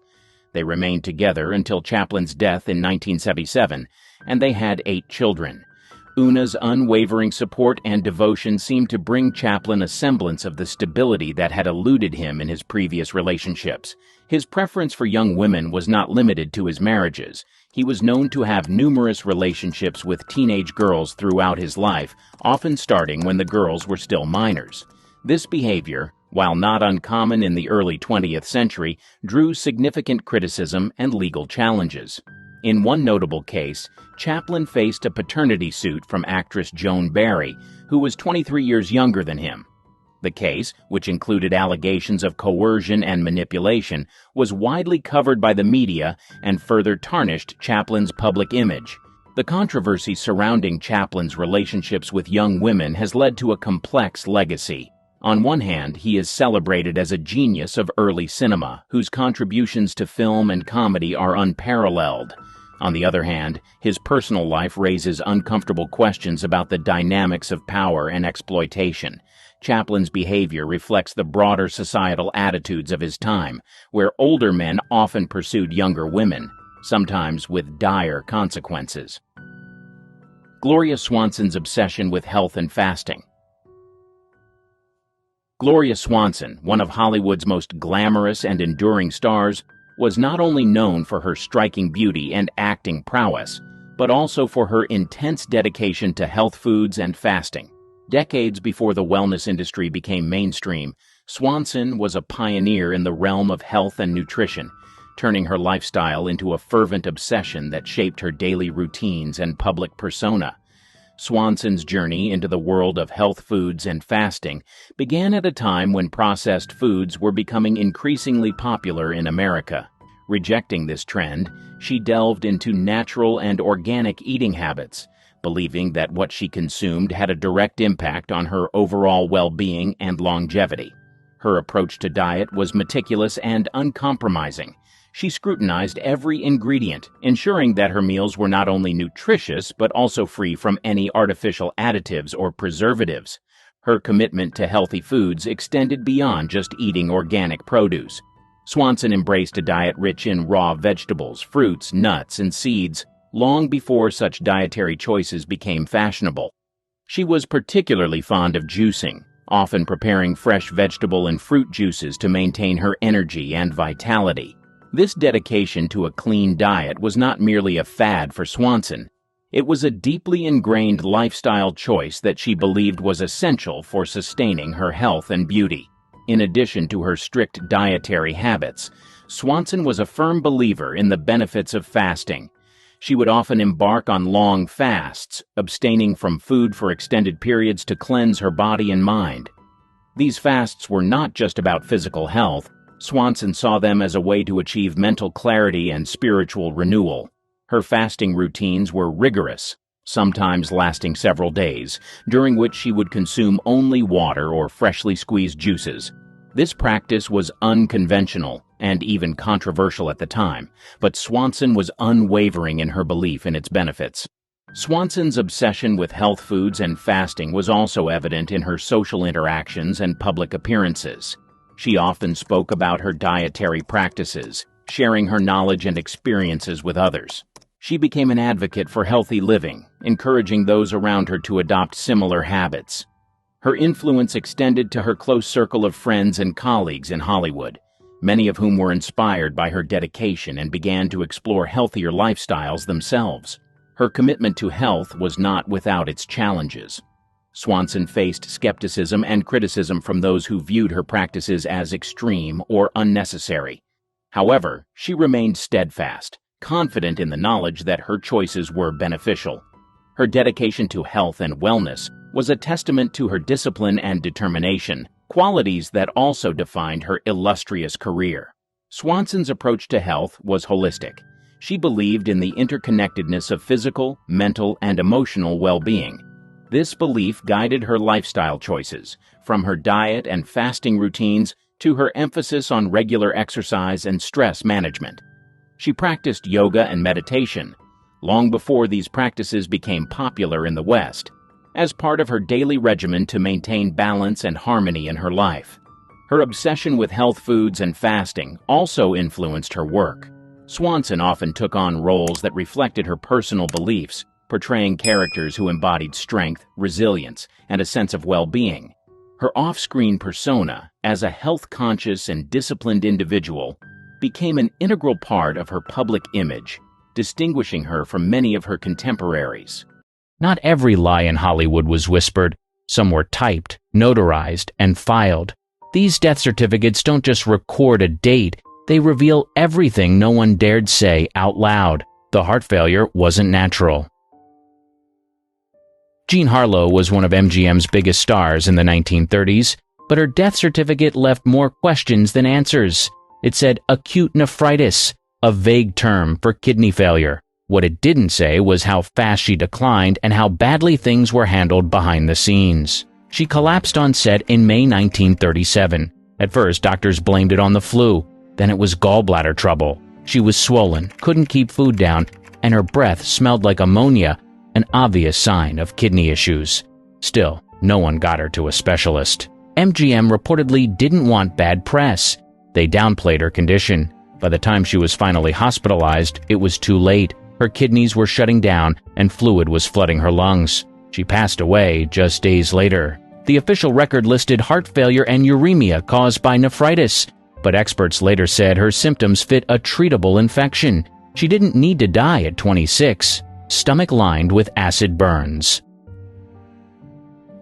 They remained together until Chaplin's death in 1977, and they had 8 children. Una's unwavering support and devotion seemed to bring Chaplin a semblance of the stability that had eluded him in his previous relationships. His preference for young women was not limited to his marriages. He was known to have numerous relationships with teenage girls throughout his life, often starting when the girls were still minors. This behavior, while not uncommon in the early 20th century, drew significant criticism and legal challenges. In one notable case, Chaplin faced a paternity suit from actress Joan Barry, who was 23 years younger than him. The case, which included allegations of coercion and manipulation, was widely covered by the media and further tarnished Chaplin's public image. The controversy surrounding Chaplin's relationships with young women has led to a complex legacy. On one hand, he is celebrated as a genius of early cinema, whose contributions to film and comedy are unparalleled. On the other hand, his personal life raises uncomfortable questions about the dynamics of power and exploitation. Chaplin's behavior reflects the broader societal attitudes of his time, where older men often pursued younger women, sometimes with dire consequences. Gloria Swanson's obsession with health and fasting. Gloria Swanson, one of Hollywood's most glamorous and enduring stars, was not only known for her striking beauty and acting prowess, but also for her intense dedication to health foods and fasting. Decades before the wellness industry became mainstream, Swanson was a pioneer in the realm of health and nutrition, turning her lifestyle into a fervent obsession that shaped her daily routines and public persona. Swanson's journey into the world of health foods and fasting began at a time when processed foods were becoming increasingly popular in America. Rejecting this trend, she delved into natural and organic eating habits, believing that what she consumed had a direct impact on her overall well-being and longevity. Her approach to diet was meticulous and uncompromising. She scrutinized every ingredient, ensuring that her meals were not only nutritious but also free from any artificial additives or preservatives. Her commitment to healthy foods extended beyond just eating organic produce. Swanson embraced a diet rich in raw vegetables, fruits, nuts, and seeds, long before such dietary choices became fashionable. She was particularly fond of juicing, often preparing fresh vegetable and fruit juices to maintain her energy and vitality. This dedication to a clean diet was not merely a fad for Swanson. It was a deeply ingrained lifestyle choice that she believed was essential for sustaining her health and beauty. In addition to her strict dietary habits, Swanson was a firm believer in the benefits of fasting. She would often embark on long fasts, abstaining from food for extended periods to cleanse her body and mind. These fasts were not just about physical health. Swanson saw them as a way to achieve mental clarity and spiritual renewal. Her fasting routines were rigorous, sometimes lasting several days, during which she would consume only water or freshly squeezed juices. This practice was unconventional and even controversial at the time, but Swanson was unwavering in her belief in its benefits. Swanson's obsession with health foods and fasting was also evident in her social interactions and public appearances. She often spoke about her dietary practices, sharing her knowledge and experiences with others. She became an advocate for healthy living, encouraging those around her to adopt similar habits. Her influence extended to her close circle of friends and colleagues in Hollywood, many of whom were inspired by her dedication and began to explore healthier lifestyles themselves. Her commitment to health was not without its challenges. Swanson faced skepticism and criticism from those who viewed her practices as extreme or unnecessary. However, she remained steadfast, confident in the knowledge that her choices were beneficial. Her dedication to health and wellness was a testament to her discipline and determination, qualities that also defined her illustrious career. Swanson's approach to health was holistic. She believed in the interconnectedness of physical, mental, and emotional well-being. This belief guided her lifestyle choices, from her diet and fasting routines to her emphasis on regular exercise and stress management. She practiced yoga and meditation, long before these practices became popular in the West, as part of her daily regimen to maintain balance and harmony in her life. Her obsession with health foods and fasting also influenced her work. Swanson often took on roles that reflected her personal beliefs, portraying characters who embodied strength, resilience, and a sense of well-being. Her off-screen persona, as a health-conscious and disciplined individual, became an integral part of her public image, distinguishing her from many of her contemporaries. Not every lie in Hollywood was whispered. Some were typed, notarized, and filed. These death certificates don't just record a date, they reveal everything no one dared say out loud. The heart failure wasn't natural. Jean Harlow was one of MGM's biggest stars in the 1930s. but her death certificate left more questions than answers. It said acute nephritis, a vague term for kidney failure. What it didn't say was how fast she declined and how badly things were handled behind the scenes. She collapsed on set in May 1937. At first, doctors blamed it on the flu. Then it was gallbladder trouble. She was swollen, couldn't keep food down, and her breath smelled like ammonia, an obvious sign of kidney issues. Still, no one got her to a specialist. MGM reportedly didn't want bad press. They downplayed her condition. By the time she was finally hospitalized, it was too late. Her kidneys were shutting down and fluid was flooding her lungs. She passed away just days later. The official record listed heart failure and uremia caused by nephritis, but experts later said her symptoms fit a treatable infection. She didn't need to die at 26. Stomach lined with acid burns.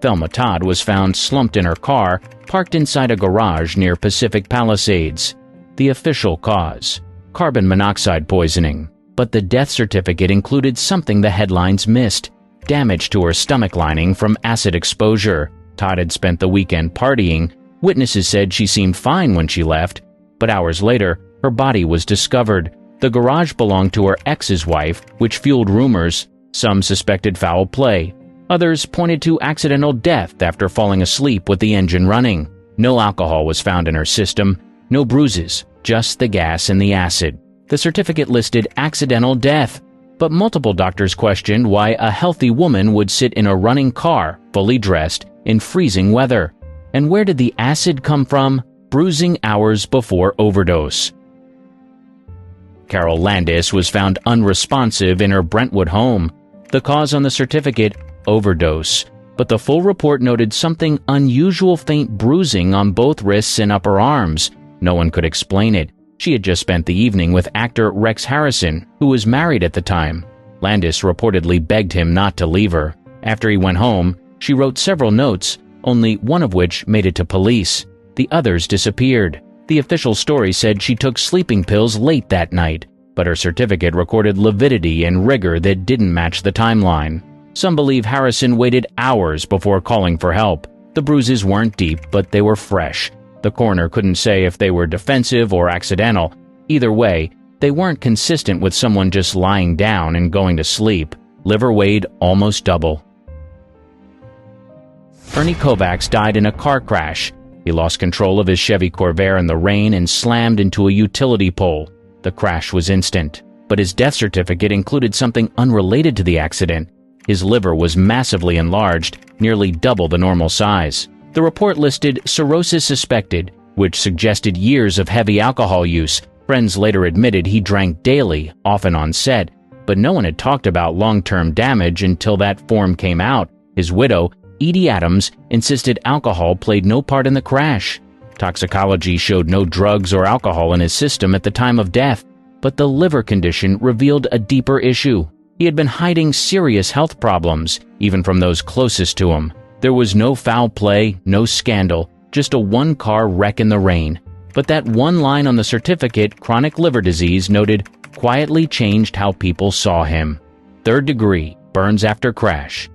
Thelma Todd was found slumped in her car, parked inside a garage near Pacific Palisades. The official cause: carbon monoxide poisoning. But the death certificate included something the headlines missed: damage to her stomach lining from acid exposure. Todd had spent the weekend partying. Witnesses said she seemed fine when she left, but hours later, her body was discovered. The garage belonged to her ex's wife, which fueled rumors. Some suspected foul play. Others pointed to accidental death after falling asleep with the engine running. No alcohol was found in her system, no bruises, just the gas and the acid. The certificate listed accidental death, but multiple doctors questioned why a healthy woman would sit in a running car, fully dressed, in freezing weather. And where did the acid come from? Bruising hours before overdose. Carol Landis was found unresponsive in her Brentwood home. The cause on the certificate: overdose. But the full report noted something unusual: faint bruising on both wrists and upper arms. No one could explain it. She had just spent the evening with actor Rex Harrison, who was married at the time. Landis reportedly begged him not to leave her. After he went home, she wrote several notes, only one of which made it to police. The others disappeared. The official story said she took sleeping pills late that night, but her certificate recorded lividity and rigor that didn't match the timeline. Some believe Harrison waited hours before calling for help. The bruises weren't deep, but they were fresh. The coroner couldn't say if they were defensive or accidental. Either way, they weren't consistent with someone just lying down and going to sleep. Liver weighed almost double. Ernie Kovacs died in a car crash. He lost control of his Chevy Corvair in the rain and slammed into a utility pole. The crash was instant, but his death certificate included something unrelated to the accident. His liver was massively enlarged, nearly double the normal size. The report listed cirrhosis suspected, which suggested years of heavy alcohol use. Friends later admitted he drank daily, often on set, but no one had talked about long-term damage until that form came out. His widow, Edie Adams, insisted alcohol played no part in the crash. Toxicology showed no drugs or alcohol in his system at the time of death, but the liver condition revealed a deeper issue. He had been hiding serious health problems, even from those closest to him. There was no foul play, no scandal, just a one-car wreck in the rain. But that one line on the certificate, chronic liver disease, noted, quietly changed how people saw him. 3rd degree, burns after crash.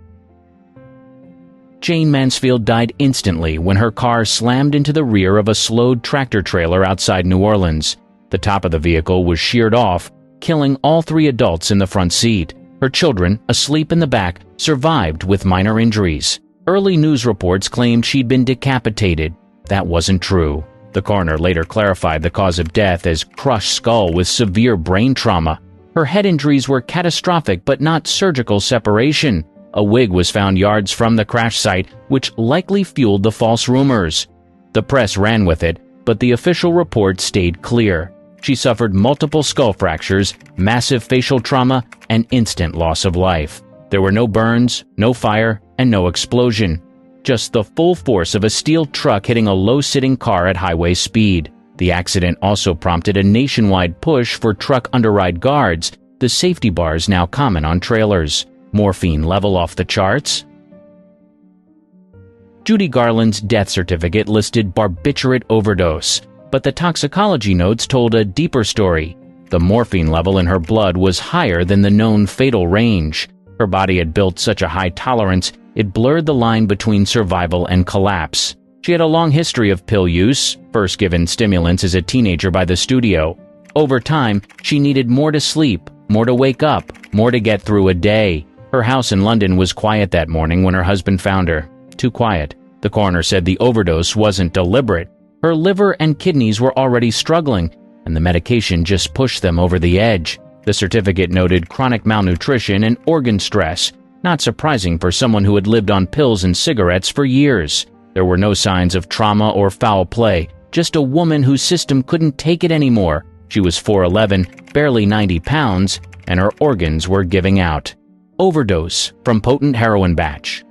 Jane Mansfield died instantly when her car slammed into the rear of a slowed tractor trailer outside New Orleans. The top of the vehicle was sheared off, killing all 3 adults in the front seat. Her children, asleep in the back, survived with minor injuries. Early news reports claimed she'd been decapitated. That wasn't true. The coroner later clarified the cause of death as crushed skull with severe brain trauma. Her head injuries were catastrophic but not surgical separation. A wig was found yards from the crash site, which likely fueled the false rumors. The press ran with it, but the official report stayed clear. She suffered multiple skull fractures, massive facial trauma, and instant loss of life. There were no burns, no fire, and no explosion. Just the full force of a steel truck hitting a low-sitting car at highway speed. The accident also prompted a nationwide push for truck underride guards, the safety bars now common on trailers. Morphine level off the charts? Judy Garland's death certificate listed barbiturate overdose, but the toxicology notes told a deeper story. The morphine level in her blood was higher than the known fatal range. Her body had built such a high tolerance, it blurred the line between survival and collapse. She had a long history of pill use, first given stimulants as a teenager by the studio. Over time, she needed more to sleep, more to wake up, more to get through a day. Her house in London was quiet that morning when her husband found her. Too quiet. The coroner said the overdose wasn't deliberate. Her liver and kidneys were already struggling, and the medication just pushed them over the edge. The certificate noted chronic malnutrition and organ stress, not surprising for someone who had lived on pills and cigarettes for years. There were no signs of trauma or foul play, just a woman whose system couldn't take it anymore. She was 4'11", barely 90 pounds, and her organs were giving out. Overdose from potent heroin batch.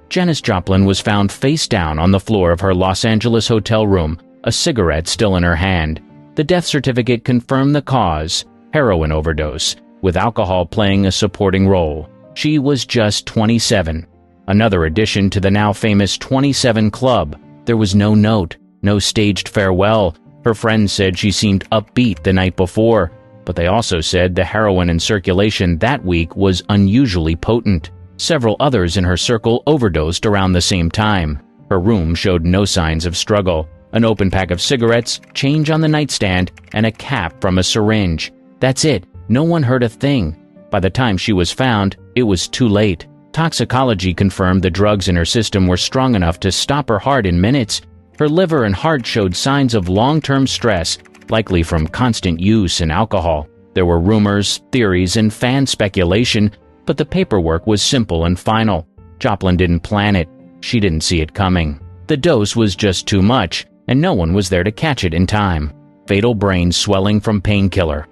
Janis Joplin was found face down on the floor of her Los Angeles hotel room, a cigarette still in her hand. The death certificate confirmed the cause, heroin overdose, with alcohol playing a supporting role. She was just 27. Another addition to the now famous 27 Club. There was no note, no staged farewell. Her friends said she seemed upbeat the night before, but they also said the heroin in circulation that week was unusually potent. Several others in her circle overdosed around the same time. Her room showed no signs of struggle. An open pack of cigarettes, change on the nightstand, and a cap from a syringe. That's it. No one heard a thing. By the time she was found, it was too late. Toxicology confirmed the drugs in her system were strong enough to stop her heart in minutes. Her liver and heart showed signs of long-term stress, likely from constant use and alcohol. There were rumors, theories, and fan speculation, but the paperwork was simple and final. Joplin didn't plan it. She didn't see it coming. The dose was just too much, and no one was there to catch it in time. Fatal brain swelling from painkiller.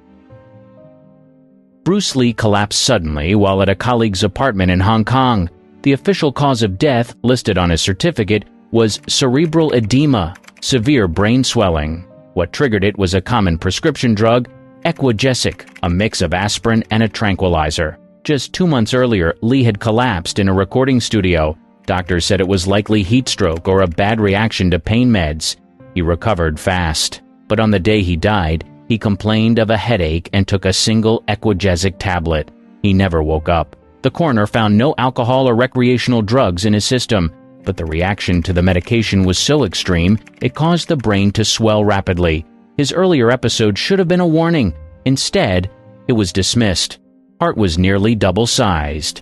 Bruce Lee collapsed suddenly while at a colleague's apartment in Hong Kong. The official cause of death, listed on his certificate, was cerebral edema, severe brain swelling. What triggered it was a common prescription drug, Equagesic, a mix of aspirin and a tranquilizer. Just 2 months earlier, Lee had collapsed in a recording studio. Doctors said it was likely heat stroke or a bad reaction to pain meds. He recovered fast, but on the day he died, he complained of a headache and took a single Equagesic tablet. He never woke up. The coroner found no alcohol or recreational drugs in his system, but the reaction to the medication was so extreme, it caused the brain to swell rapidly. His earlier episode should have been a warning. Instead, it was dismissed. Heart was nearly double-sized.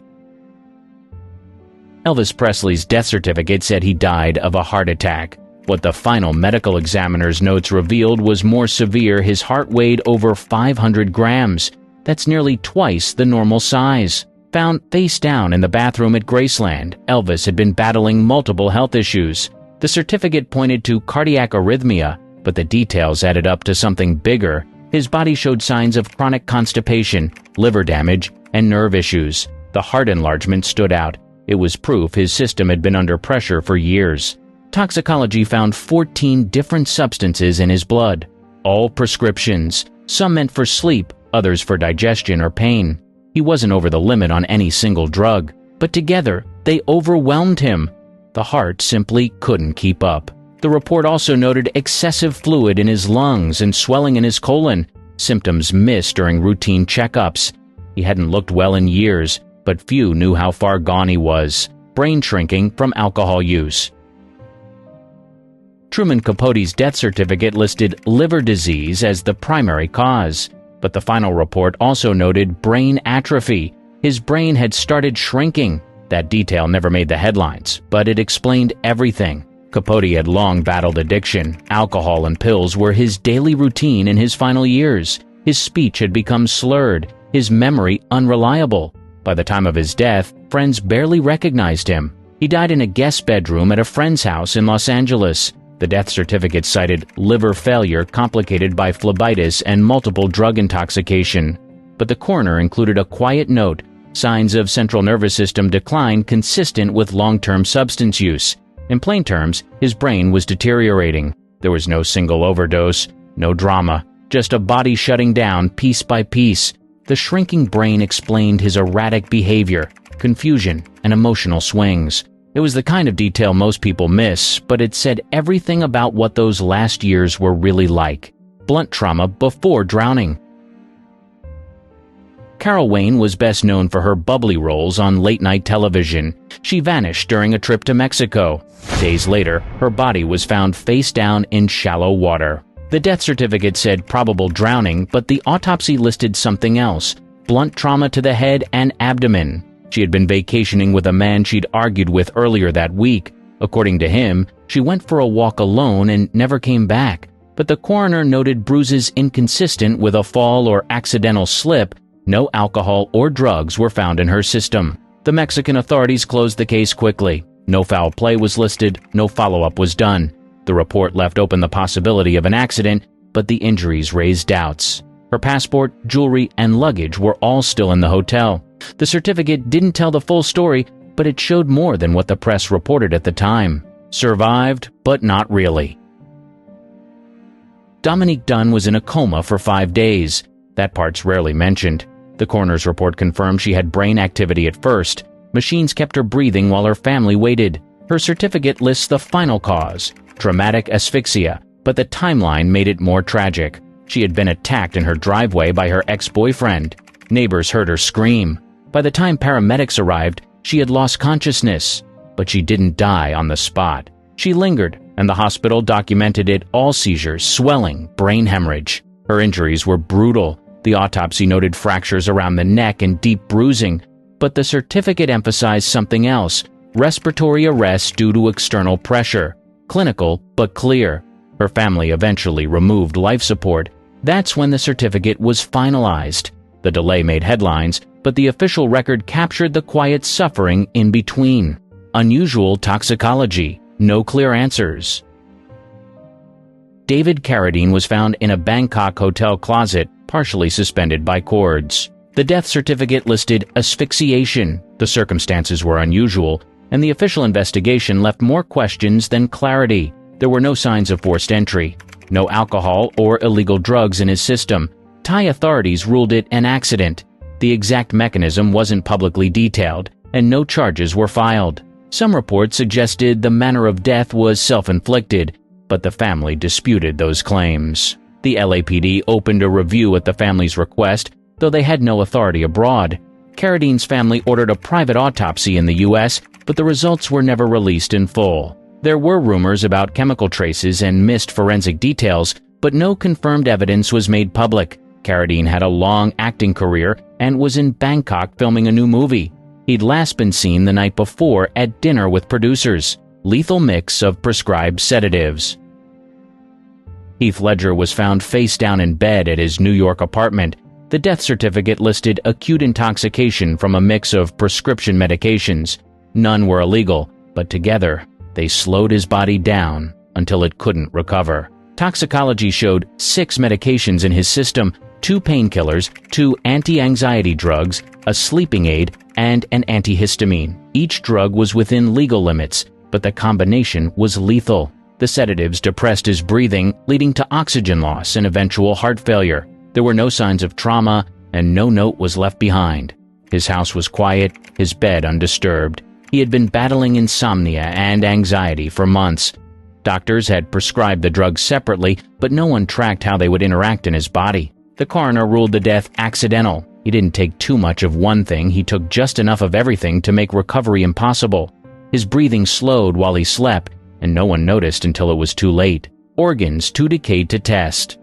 Elvis Presley's death certificate said he died of a heart attack. What the final medical examiner's notes revealed was more severe. His heart weighed over 500 grams. That's nearly twice the normal size. Found face down in the bathroom at Graceland, Elvis had been battling multiple health issues. The certificate pointed to cardiac arrhythmia, but the details added up to something bigger. His body showed signs of chronic constipation, liver damage, and nerve issues. The heart enlargement stood out. It was proof his system had been under pressure for years. Toxicology found 14 different substances in his blood, all prescriptions, some meant for sleep, others for digestion or pain. He wasn't over the limit on any single drug, but together they overwhelmed him. The heart simply couldn't keep up. The report also noted excessive fluid in his lungs and swelling in his colon, symptoms missed during routine checkups. He hadn't looked well in years, but few knew how far gone he was. Brain shrinking from alcohol use. Truman Capote's death certificate listed liver disease as the primary cause, but the final report also noted brain atrophy. His brain had started shrinking. That detail never made the headlines, but it explained everything. Capote had long battled addiction. Alcohol and pills were his daily routine in his final years. His speech had become slurred, his memory unreliable. By the time of his death, friends barely recognized him. He died in a guest bedroom at a friend's house in Los Angeles. The death certificate cited liver failure complicated by phlebitis and multiple drug intoxication. But the coroner included a quiet note, signs of central nervous system decline consistent with long-term substance use. In plain terms, his brain was deteriorating. There was no single overdose, no drama, just a body shutting down piece by piece. The shrinking brain explained his erratic behavior, confusion, and emotional swings. It was the kind of detail most people miss, but it said everything about what those last years were really like. Blunt trauma before drowning. Carol Wayne was best known for her bubbly roles on late-night television. She vanished during a trip to Mexico. Days later, her body was found face down in shallow water. The death certificate said probable drowning, but the autopsy listed something else: blunt trauma to the head and abdomen. She had been vacationing with a man she'd argued with earlier that week. According to him, she went for a walk alone and never came back. But the coroner noted bruises inconsistent with a fall or accidental slip. No alcohol or drugs were found in her system. The Mexican authorities closed the case quickly. No foul play was listed, no follow-up was done. The report left open the possibility of an accident, but the injuries raised doubts. Her passport, jewelry, and luggage were all still in the hotel. The certificate didn't tell the full story, but it showed more than what the press reported at the time. Survived, but not really. Dominique Dunn was in a coma for 5 days. That part's rarely mentioned. The coroner's report confirmed she had brain activity at first. Machines kept her breathing while her family waited. Her certificate lists the final cause: traumatic asphyxia, but the timeline made it more tragic. She had been attacked in her driveway by her ex-boyfriend. Neighbors heard her scream. By the time paramedics arrived, she had lost consciousness. But she didn't die on the spot. She lingered, and the hospital documented it: all seizures, swelling, brain hemorrhage. Her injuries were brutal. The autopsy noted fractures around the neck and deep bruising. But the certificate emphasized something else: respiratory arrest due to external pressure. Clinical, but clear. Her family eventually removed life support. That's when the certificate was finalized. The delay made headlines, but the official record captured the quiet suffering in between. Unusual toxicology. No clear answers. David Carradine was found in a Bangkok hotel closet, partially suspended by cords. The death certificate listed asphyxiation. The circumstances were unusual, and the official investigation left more questions than clarity. There were no signs of forced entry, no alcohol or illegal drugs in his system. Thai authorities ruled it an accident. The exact mechanism wasn't publicly detailed, and no charges were filed. Some reports suggested the manner of death was self-inflicted, but the family disputed those claims. The LAPD opened a review at the family's request, though they had no authority abroad. Carradine's family ordered a private autopsy in the U.S., but the results were never released in full. There were rumors about chemical traces and missed forensic details, but no confirmed evidence was made public. Carradine had a long acting career and was in Bangkok filming a new movie. He'd last been seen the night before at dinner with producers. Lethal mix of prescribed sedatives. Heath Ledger was found face down in bed at his New York apartment. The death certificate listed acute intoxication from a mix of prescription medications. None were illegal, but together, they slowed his body down until it couldn't recover. Toxicology showed 6 medications in his system: 2 painkillers, 2 anti-anxiety drugs, a sleeping aid, and an antihistamine. Each drug was within legal limits, but the combination was lethal. The sedatives depressed his breathing, leading to oxygen loss and eventual heart failure. There were no signs of trauma, and no note was left behind. His house was quiet, his bed undisturbed. He had been battling insomnia and anxiety for months. Doctors had prescribed the drugs separately, but no one tracked how they would interact in his body. The coroner ruled the death accidental. He didn't take too much of one thing, he took just enough of everything to make recovery impossible. His breathing slowed while he slept, and no one noticed until it was too late. Organs too decayed to test.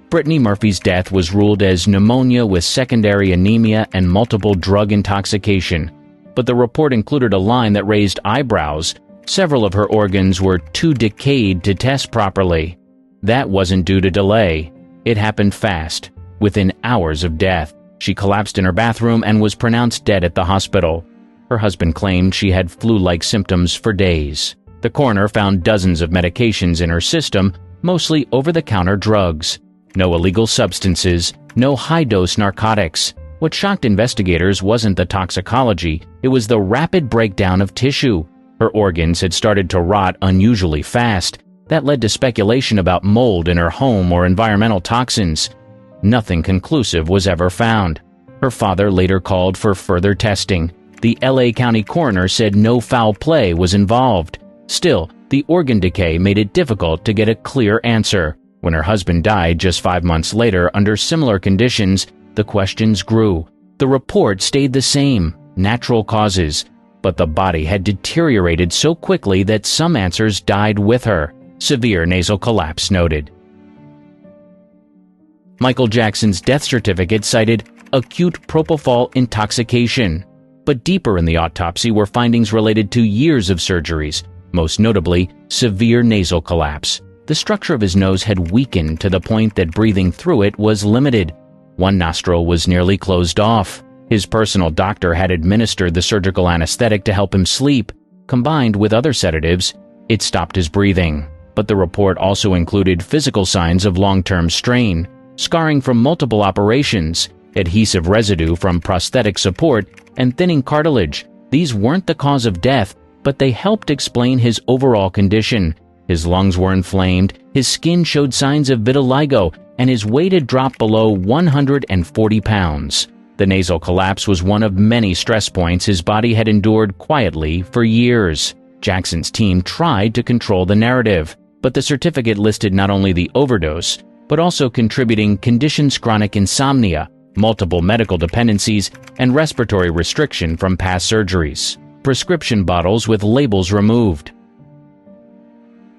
Brittany Murphy's death was ruled as pneumonia with secondary anemia and multiple drug intoxication. But the report included a line that raised eyebrows. Several of her organs were too decayed to test properly. That wasn't due to delay. It happened fast. Within hours of death, she collapsed in her bathroom and was pronounced dead at the hospital. Her husband claimed she had flu-like symptoms for days. The coroner found dozens of medications in her system, mostly over-the-counter drugs. No illegal substances, no high-dose narcotics. What shocked investigators wasn't the toxicology, it was the rapid breakdown of tissue. Her organs had started to rot unusually fast. That led to speculation about mold in her home or environmental toxins. Nothing conclusive was ever found. Her father later called for further testing. The LA County coroner said no foul play was involved. Still, the organ decay made it difficult to get a clear answer. When her husband died just 5 months later under similar conditions, The questions grew. The report stayed the same, natural causes, but the body had deteriorated so quickly that some answers died with her. Severe nasal collapse noted. Michael Jackson's death certificate cited acute propofol intoxication, but deeper in the autopsy were findings related to years of surgeries, most notably severe nasal collapse. The structure of his nose had weakened to the point that breathing through it was limited. One nostril was nearly closed off. His personal doctor had administered the surgical anesthetic to help him sleep. Combined with other sedatives, it stopped his breathing. But the report also included physical signs of long-term strain, scarring from multiple operations, adhesive residue from prosthetic support, and thinning cartilage. These weren't the cause of death, but they helped explain his overall condition. His lungs were inflamed, his skin showed signs of vitiligo, and his weight had dropped below 140 pounds. The nasal collapse was one of many stress points his body had endured quietly for years. Jackson's team tried to control the narrative, but the certificate listed not only the overdose, but also contributing conditions: chronic insomnia, multiple medical dependencies, and respiratory restriction from past surgeries. Prescription bottles with labels removed.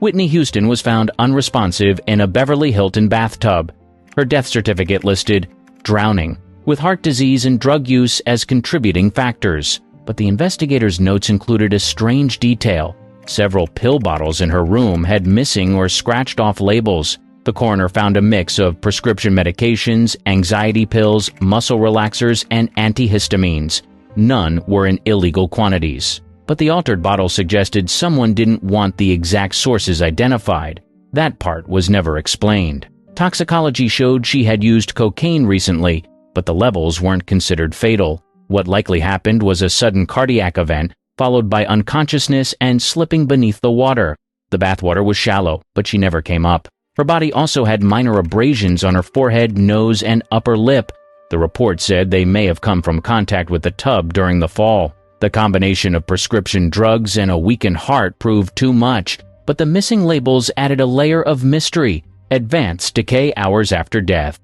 Whitney Houston was found unresponsive in a Beverly Hilton bathtub. Her death certificate listed drowning, with heart disease and drug use as contributing factors. But the investigators' notes included a strange detail. Several pill bottles in her room had missing or scratched off labels. The coroner found a mix of prescription medications, anxiety pills, muscle relaxers, and antihistamines. None were in illegal quantities. But the altered bottle suggested someone didn't want the exact sources identified. That part was never explained. Toxicology showed she had used cocaine recently, but the levels weren't considered fatal. What likely happened was a sudden cardiac event, followed by unconsciousness and slipping beneath the water. The bathwater was shallow, but she never came up. Her body also had minor abrasions on her forehead, nose, and upper lip. The report said they may have come from contact with the tub during the fall. The combination of prescription drugs and a weakened heart proved too much, but the missing labels added a layer of mystery: advanced decay hours after death.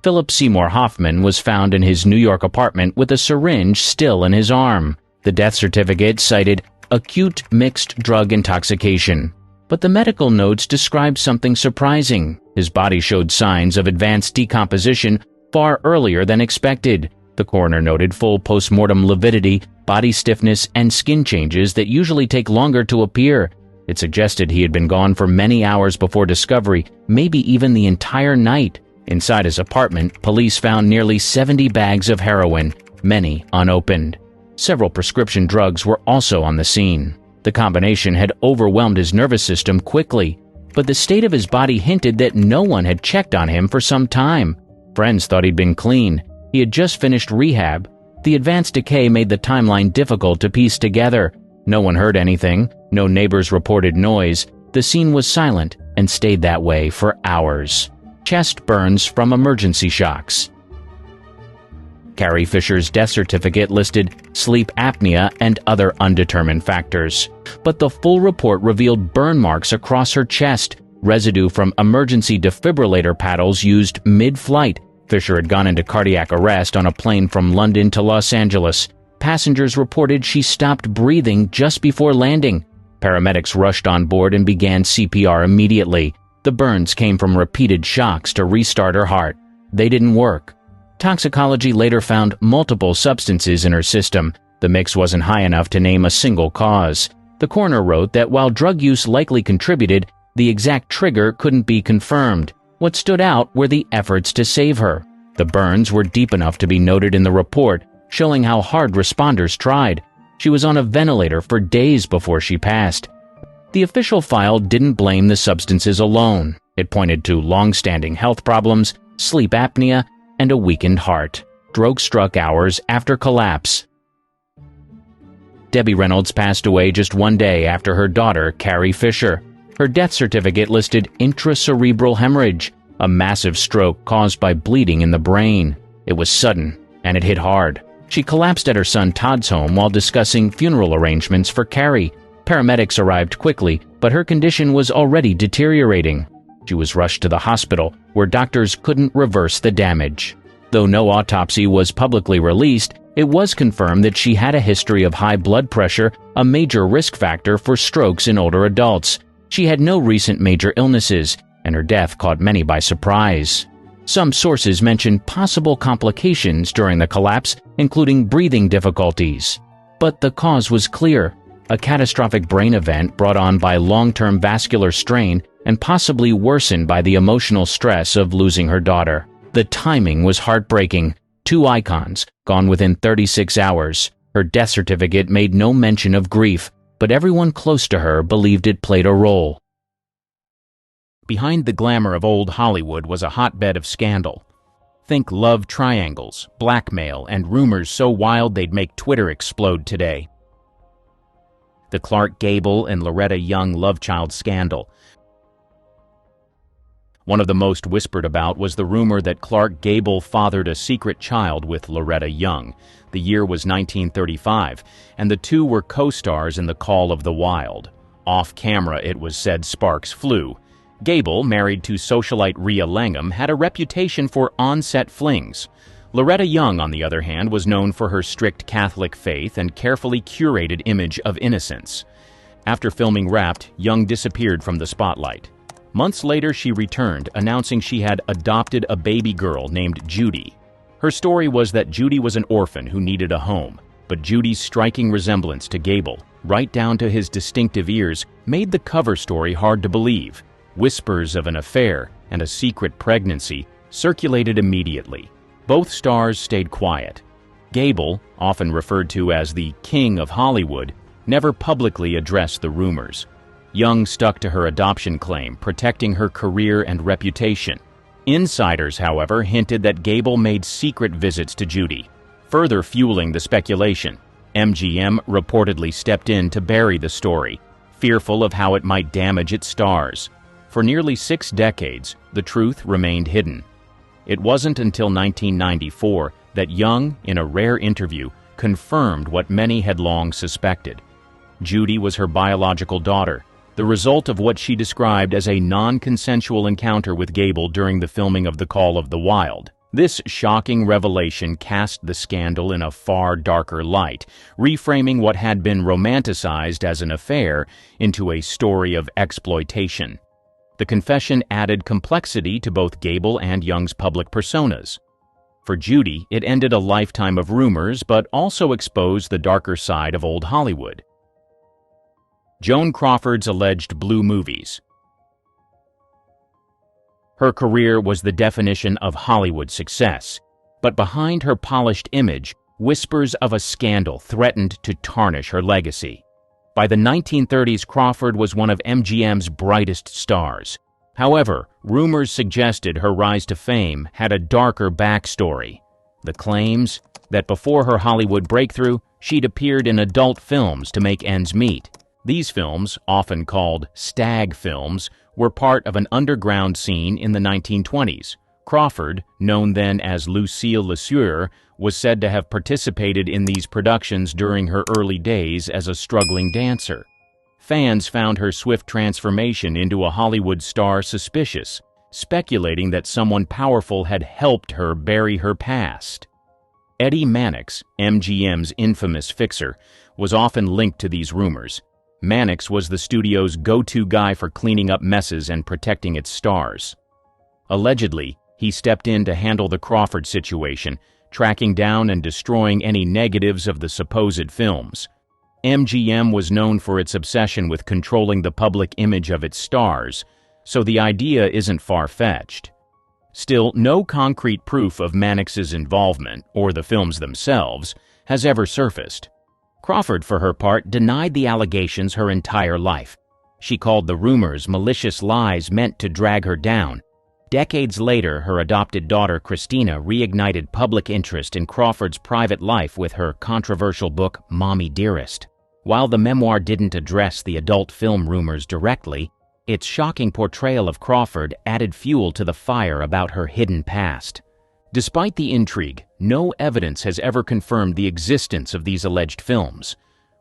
Philip Seymour Hoffman was found in his New York apartment with a syringe still in his arm. The death certificate cited acute mixed drug intoxication. But the medical notes described something surprising. His body showed signs of advanced decomposition far earlier than expected. The coroner noted full postmortem lividity, body stiffness, and skin changes that usually take longer to appear. It suggested he had been gone for many hours before discovery, maybe even the entire night. Inside his apartment, police found nearly 70 bags of heroin, many unopened. Several prescription drugs were also on the scene. The combination had overwhelmed his nervous system quickly, but the state of his body hinted that no one had checked on him for some time. Friends thought he'd been clean. He had just finished rehab. The advanced decay made the timeline difficult to piece together. No one heard anything. No neighbors reported noise. The scene was silent and stayed that way for hours. Chest burns from emergency shocks. Carrie Fisher's death certificate listed sleep apnea and other undetermined factors. But the full report revealed burn marks across her chest, residue from emergency defibrillator paddles used mid-flight. Fisher had gone into cardiac arrest on a plane from London to Los Angeles. Passengers reported she stopped breathing just before landing. Paramedics rushed on board and began CPR immediately. The burns came from repeated shocks to restart her heart. They didn't work. Toxicology later found multiple substances in her system. The mix wasn't high enough to name a single cause. The coroner wrote that while drug use likely contributed, the exact trigger couldn't be confirmed. What stood out were the efforts to save her. The burns were deep enough to be noted in the report, showing how hard responders tried. She was on a ventilator for days before she passed. The official file didn't blame the substances alone. It pointed to long-standing health problems, sleep apnea, and a weakened heart. Stroke struck hours after collapse. Debbie Reynolds passed away just one day after her daughter, Carrie Fisher. Her death certificate listed intracerebral hemorrhage, a massive stroke caused by bleeding in the brain. It was sudden, and it hit hard. She collapsed at her son Todd's home while discussing funeral arrangements for Carrie. Paramedics arrived quickly, but her condition was already deteriorating. She was rushed to the hospital, where doctors couldn't reverse the damage. Though no autopsy was publicly released, it was confirmed that she had a history of high blood pressure, a major risk factor for strokes in older adults. She had no recent major illnesses, and her death caught many by surprise. Some sources mention possible complications during the collapse, including breathing difficulties. But the cause was clear: a catastrophic brain event brought on by long-term vascular strain and possibly worsened by the emotional stress of losing her daughter. The timing was heartbreaking. 2 icons, gone within 36 hours. Her death certificate made no mention of grief, but everyone close to her believed it played a role. Behind the glamour of old Hollywood was a hotbed of scandal. Think love triangles, blackmail, and rumors so wild they'd make Twitter explode today. The Clark Gable and Loretta Young love child scandal. One of the most whispered about was the rumor that Clark Gable fathered a secret child with Loretta Young. The year was 1935, and the two were co-stars in The Call of the Wild. Off-camera, it was said sparks flew. Gable, married to socialite Rhea Langham, had a reputation for on-set flings. Loretta Young, on the other hand, was known for her strict Catholic faith and carefully curated image of innocence. After filming Wrapped, Young disappeared from the spotlight. Months later, she returned, announcing she had adopted a baby girl named Judy. Her story was that Judy was an orphan who needed a home, but Judy's striking resemblance to Gable, right down to his distinctive ears, made the cover story hard to believe. Whispers of an affair and a secret pregnancy circulated immediately. Both stars stayed quiet. Gable, often referred to as the King of Hollywood, never publicly addressed the rumors. Young stuck to her adoption claim, protecting her career and reputation. Insiders, however, hinted that Gable made secret visits to Judy, further fueling the speculation. MGM reportedly stepped in to bury the story, fearful of how it might damage its stars. For nearly 6 decades, the truth remained hidden. It wasn't until 1994 that Young, in a rare interview, confirmed what many had long suspected. Judy was her biological daughter, the result of what she described as a non-consensual encounter with Gable during the filming of The Call of the Wild. This shocking revelation cast the scandal in a far darker light, reframing what had been romanticized as an affair into a story of exploitation. The confession added complexity to both Gable and Young's public personas. For Judy, it ended a lifetime of rumors, but also exposed the darker side of old Hollywood. Joan Crawford's alleged blue movies. Her career was the definition of Hollywood success, but behind her polished image, whispers of a scandal threatened to tarnish her legacy. By the 1930s, Crawford was one of MGM's brightest stars. However, rumors suggested her rise to fame had a darker backstory. The claims that before her Hollywood breakthrough, she'd appeared in adult films to make ends meet. These films, often called stag films, were part of an underground scene in the 1920s. Crawford, known then as Lucille LeSueur, was said to have participated in these productions during her early days as a struggling dancer. Fans found her swift transformation into a Hollywood star suspicious, speculating that someone powerful had helped her bury her past. Eddie Mannix, MGM's infamous fixer, was often linked to these rumors. Mannix was the studio's go-to guy for cleaning up messes and protecting its stars. Allegedly, he stepped in to handle the Crawford situation, tracking down and destroying any negatives of the supposed films. MGM was known for its obsession with controlling the public image of its stars, so the idea isn't far-fetched. Still, no concrete proof of Mannix's involvement, or the films themselves, has ever surfaced. Crawford, for her part, denied the allegations her entire life. She called the rumors malicious lies meant to drag her down. Decades later, her adopted daughter Christina reignited public interest in Crawford's private life with her controversial book, Mommy Dearest. While the memoir didn't address the adult film rumors directly, its shocking portrayal of Crawford added fuel to the fire about her hidden past. Despite the intrigue, no evidence has ever confirmed the existence of these alleged films.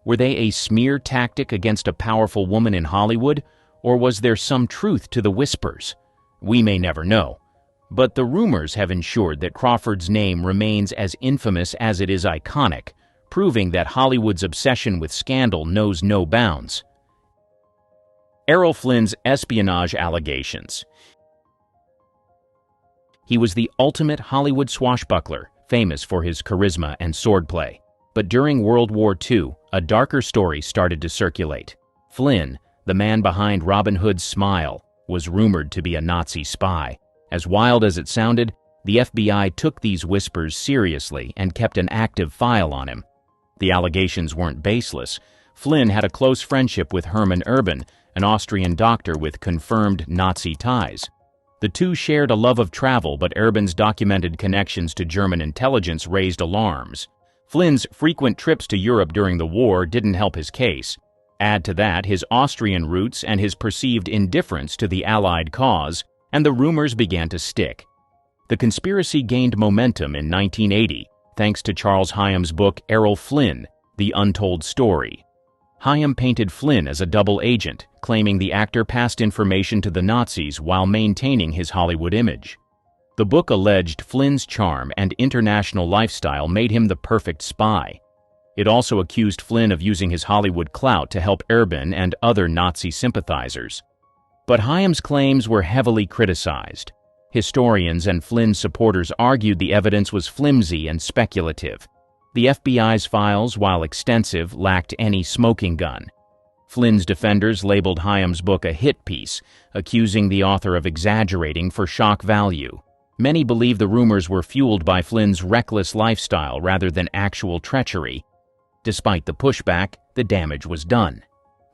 Were they a smear tactic against a powerful woman in Hollywood, or was there some truth to the whispers? We may never know. But the rumors have ensured that Crawford's name remains as infamous as it is iconic, proving that Hollywood's obsession with scandal knows no bounds. Errol Flynn's espionage allegations. He was the ultimate Hollywood swashbuckler, famous for his charisma and swordplay. But during World War II, a darker story started to circulate. Flynn, the man behind Robin Hood's smile, was rumored to be a Nazi spy. As wild as it sounded, the FBI took these whispers seriously and kept an active file on him. The allegations weren't baseless. Flynn had a close friendship with Hermann Urban, an Austrian doctor with confirmed Nazi ties. The two shared a love of travel, but Urban's documented connections to German intelligence raised alarms. Flynn's frequent trips to Europe during the war didn't help his case. Add to that his Austrian roots and his perceived indifference to the Allied cause, and the rumors began to stick. The conspiracy gained momentum in 1980, thanks to Charles Hyam's book Errol Flynn, The Untold Story. Hyam painted Flynn as a double agent, claiming the actor passed information to the Nazis while maintaining his Hollywood image. The book alleged Flynn's charm and international lifestyle made him the perfect spy. It also accused Flynn of using his Hollywood clout to help Urban and other Nazi sympathizers. But Hyam's claims were heavily criticized. Historians and Flynn supporters argued the evidence was flimsy and speculative. The FBI's files, while extensive, lacked any smoking gun. Flynn's defenders labeled Hyam's book a hit piece, accusing the author of exaggerating for shock value. Many believe the rumors were fueled by Flynn's reckless lifestyle rather than actual treachery. Despite the pushback, the damage was done.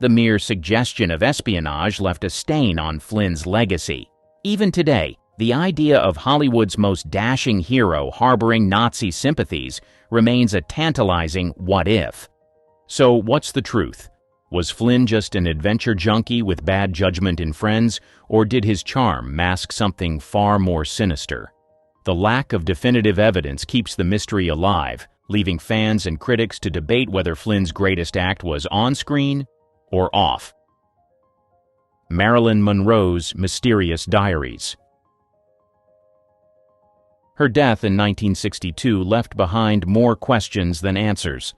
The mere suggestion of espionage left a stain on Flynn's legacy. Even today, the idea of Hollywood's most dashing hero harboring Nazi sympathies remains a tantalizing what if. So what's the truth? Was Flynn just an adventure junkie with bad judgment in friends, or did his charm mask something far more sinister? The lack of definitive evidence keeps the mystery alive, leaving fans and critics to debate whether Flynn's greatest act was on-screen or off. Marilyn Monroe's mysterious diaries. Her death in 1962 left behind more questions than answers.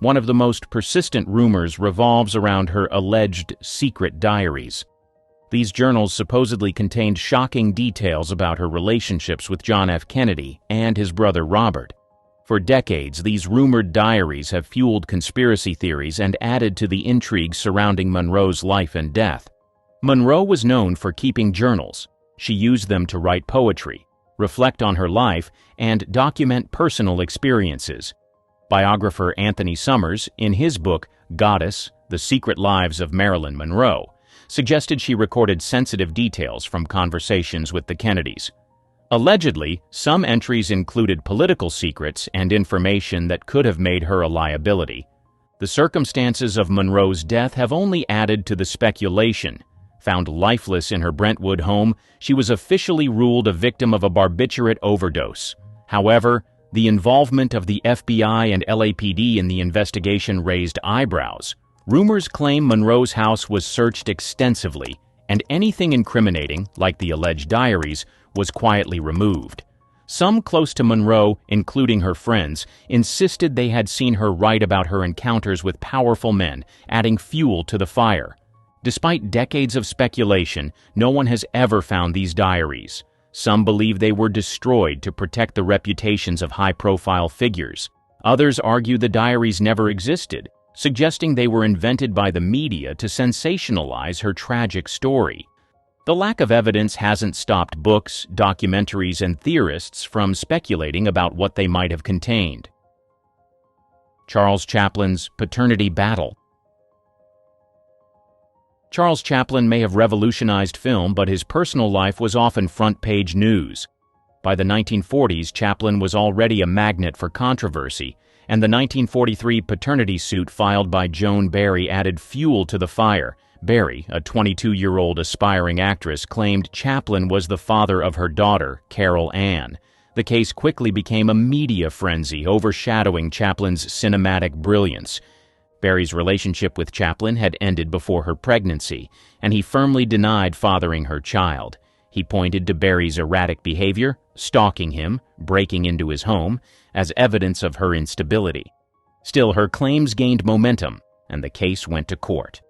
One of the most persistent rumors revolves around her alleged secret diaries. These journals supposedly contained shocking details about her relationships with John F. Kennedy and his brother Robert. For decades, these rumored diaries have fueled conspiracy theories and added to the intrigue surrounding Monroe's life and death. Monroe was known for keeping journals. She used them to write poetry, reflect on her life, and document personal experiences. Biographer Anthony Summers, in his book Goddess: The Secret Lives of Marilyn Monroe, suggested she recorded sensitive details from conversations with the Kennedys. Allegedly, some entries included political secrets and information that could have made her a liability. The circumstances of Monroe's death have only added to the speculation. Found lifeless in her Brentwood home, she was officially ruled a victim of a barbiturate overdose. However, the involvement of the FBI and LAPD in the investigation raised eyebrows. Rumors claim Monroe's house was searched extensively, and anything incriminating, like the alleged diaries, was quietly removed. Some close to Monroe, including her friends, insisted they had seen her write about her encounters with powerful men, adding fuel to the fire. Despite decades of speculation, no one has ever found these diaries. Some believe they were destroyed to protect the reputations of high-profile figures. Others argue the diaries never existed, suggesting they were invented by the media to sensationalize her tragic story. The lack of evidence hasn't stopped books, documentaries, and theorists from speculating about what they might have contained. Charles Chaplin's paternity battle. Charles Chaplin may have revolutionized film, but his personal life was often front-page news. By the 1940s, Chaplin was already a magnet for controversy, and the 1943 paternity suit filed by Joan Barry added fuel to the fire. Barry, a 22-year-old aspiring actress, claimed Chaplin was the father of her daughter, Carol Ann. The case quickly became a media frenzy, overshadowing Chaplin's cinematic brilliance. Barry's relationship with Chaplin had ended before her pregnancy, and he firmly denied fathering her child. He pointed to Barry's erratic behavior, stalking him, breaking into his home, as evidence of her instability. Still, her claims gained momentum, and the case went to court.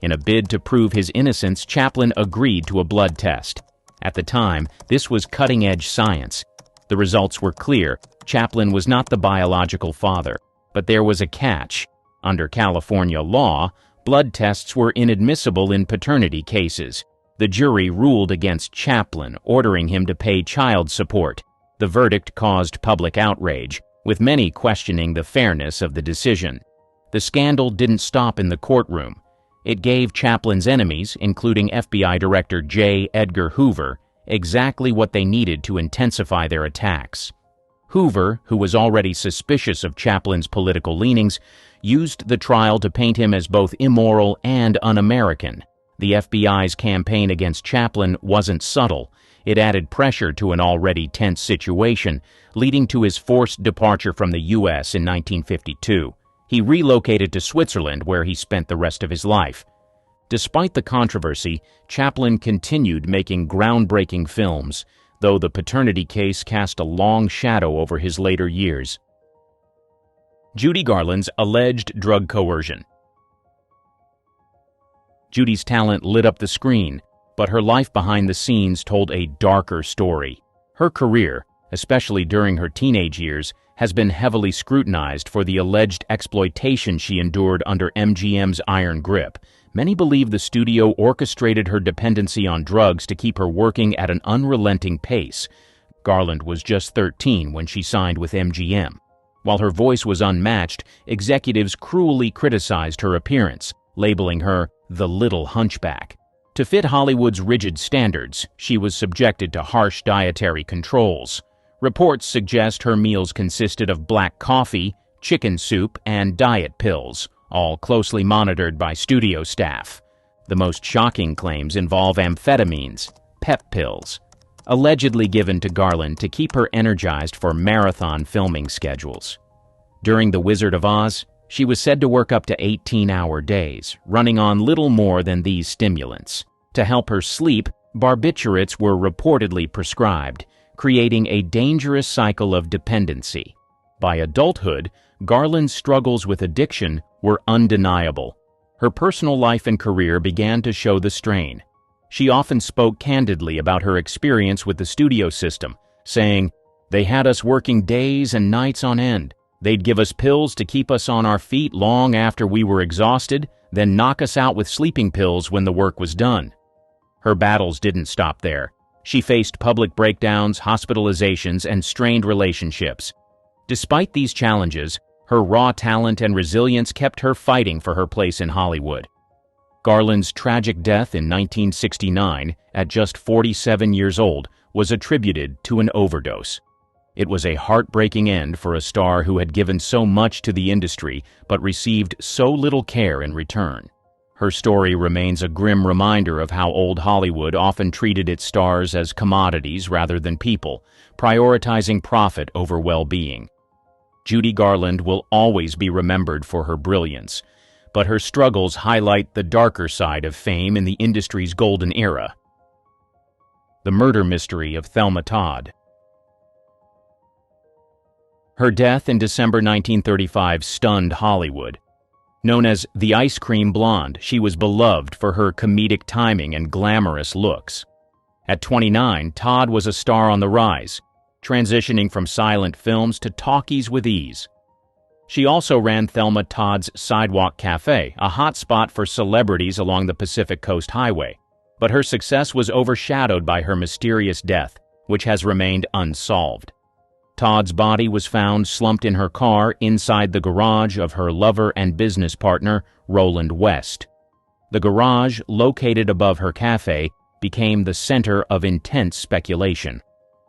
In a bid to prove his innocence, Chaplin agreed to a blood test. At the time, this was cutting-edge science. The results were clear. Chaplin was not the biological father, but there was a catch. Under California law, blood tests were inadmissible in paternity cases. The jury ruled against Chaplin, ordering him to pay child support. The verdict caused public outrage, with many questioning the fairness of the decision. The scandal didn't stop in the courtroom. It gave Chaplin's enemies, including FBI Director J. Edgar Hoover, exactly what they needed to intensify their attacks. Hoover, who was already suspicious of Chaplin's political leanings, used the trial to paint him as both immoral and un-American. The FBI's campaign against Chaplin wasn't subtle. It added pressure to an already tense situation, leading to his forced departure from the U.S. in 1952. He relocated to Switzerland, where he spent the rest of his life. Despite the controversy, Chaplin continued making groundbreaking films, though the paternity case cast a long shadow over his later years. Judy Garland's alleged drug coercion. Judy's talent lit up the screen, but her life behind the scenes told a darker story. Her career, especially during her teenage years, has been heavily scrutinized for the alleged exploitation she endured under MGM's iron grip. Many believe the studio orchestrated her dependency on drugs to keep her working at an unrelenting pace. Garland was just 13 when she signed with MGM. While her voice was unmatched, executives cruelly criticized her appearance, labeling her the Little Hunchback. To fit Hollywood's rigid standards, she was subjected to harsh dietary controls. Reports suggest her meals consisted of black coffee, chicken soup, and diet pills, all closely monitored by studio staff. The most shocking claims involve amphetamines, pep pills, allegedly given to Garland to keep her energized for marathon filming schedules. During The Wizard of Oz, she was said to work up to 18-hour days, running on little more than these stimulants. To help her sleep, barbiturates were reportedly prescribed, creating a dangerous cycle of dependency. By adulthood, Garland's struggles with addiction were undeniable. Her personal life and career began to show the strain. She often spoke candidly about her experience with the studio system, saying, "They had us working days and nights on end. They'd give us pills to keep us on our feet long after we were exhausted, then knock us out with sleeping pills when the work was done." Her battles didn't stop there. She faced public breakdowns, hospitalizations, and strained relationships. Despite these challenges, her raw talent and resilience kept her fighting for her place in Hollywood. Garland's tragic death in 1969, at just 47 years old, was attributed to an overdose. It was a heartbreaking end for a star who had given so much to the industry but received so little care in return. Her story remains a grim reminder of how old Hollywood often treated its stars as commodities rather than people, prioritizing profit over well-being. Judy Garland will always be remembered for her brilliance, but her struggles highlight the darker side of fame in the industry's golden era. The murder mystery of Thelma Todd. Her death in December 1935 stunned Hollywood. Known as the Ice Cream Blonde, she was beloved for her comedic timing and glamorous looks. At 29, Todd was a star on the rise, transitioning from silent films to talkies with ease. She also ran Thelma Todd's Sidewalk Cafe, a hotspot for celebrities along the Pacific Coast Highway. But her success was overshadowed by her mysterious death, which has remained unsolved. Todd's body was found slumped in her car inside the garage of her lover and business partner, Roland West. The garage, located above her cafe, became the center of intense speculation.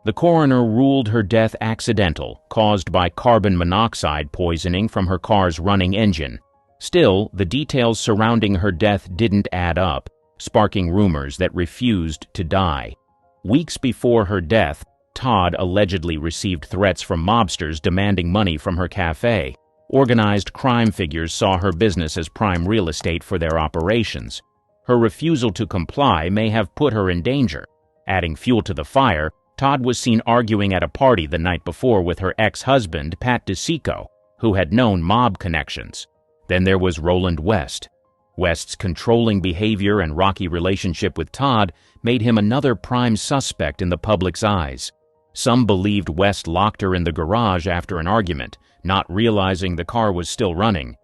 The coroner ruled her death accidental, caused by carbon monoxide poisoning from her car's running engine. Still, the details surrounding her death didn't add up, sparking rumors that refused to die. Weeks before her death, Todd allegedly received threats from mobsters demanding money from her cafe. Organized crime figures saw her business as prime real estate for their operations. Her refusal to comply may have put her in danger. Adding fuel to the fire, Todd was seen arguing at a party the night before with her ex-husband, Pat DeSico, who had known mob connections. Then there was Roland West. West's controlling behavior and rocky relationship with Todd made him another prime suspect in the public's eyes. Some believed West locked her in the garage after an argument, not realizing the car was still running.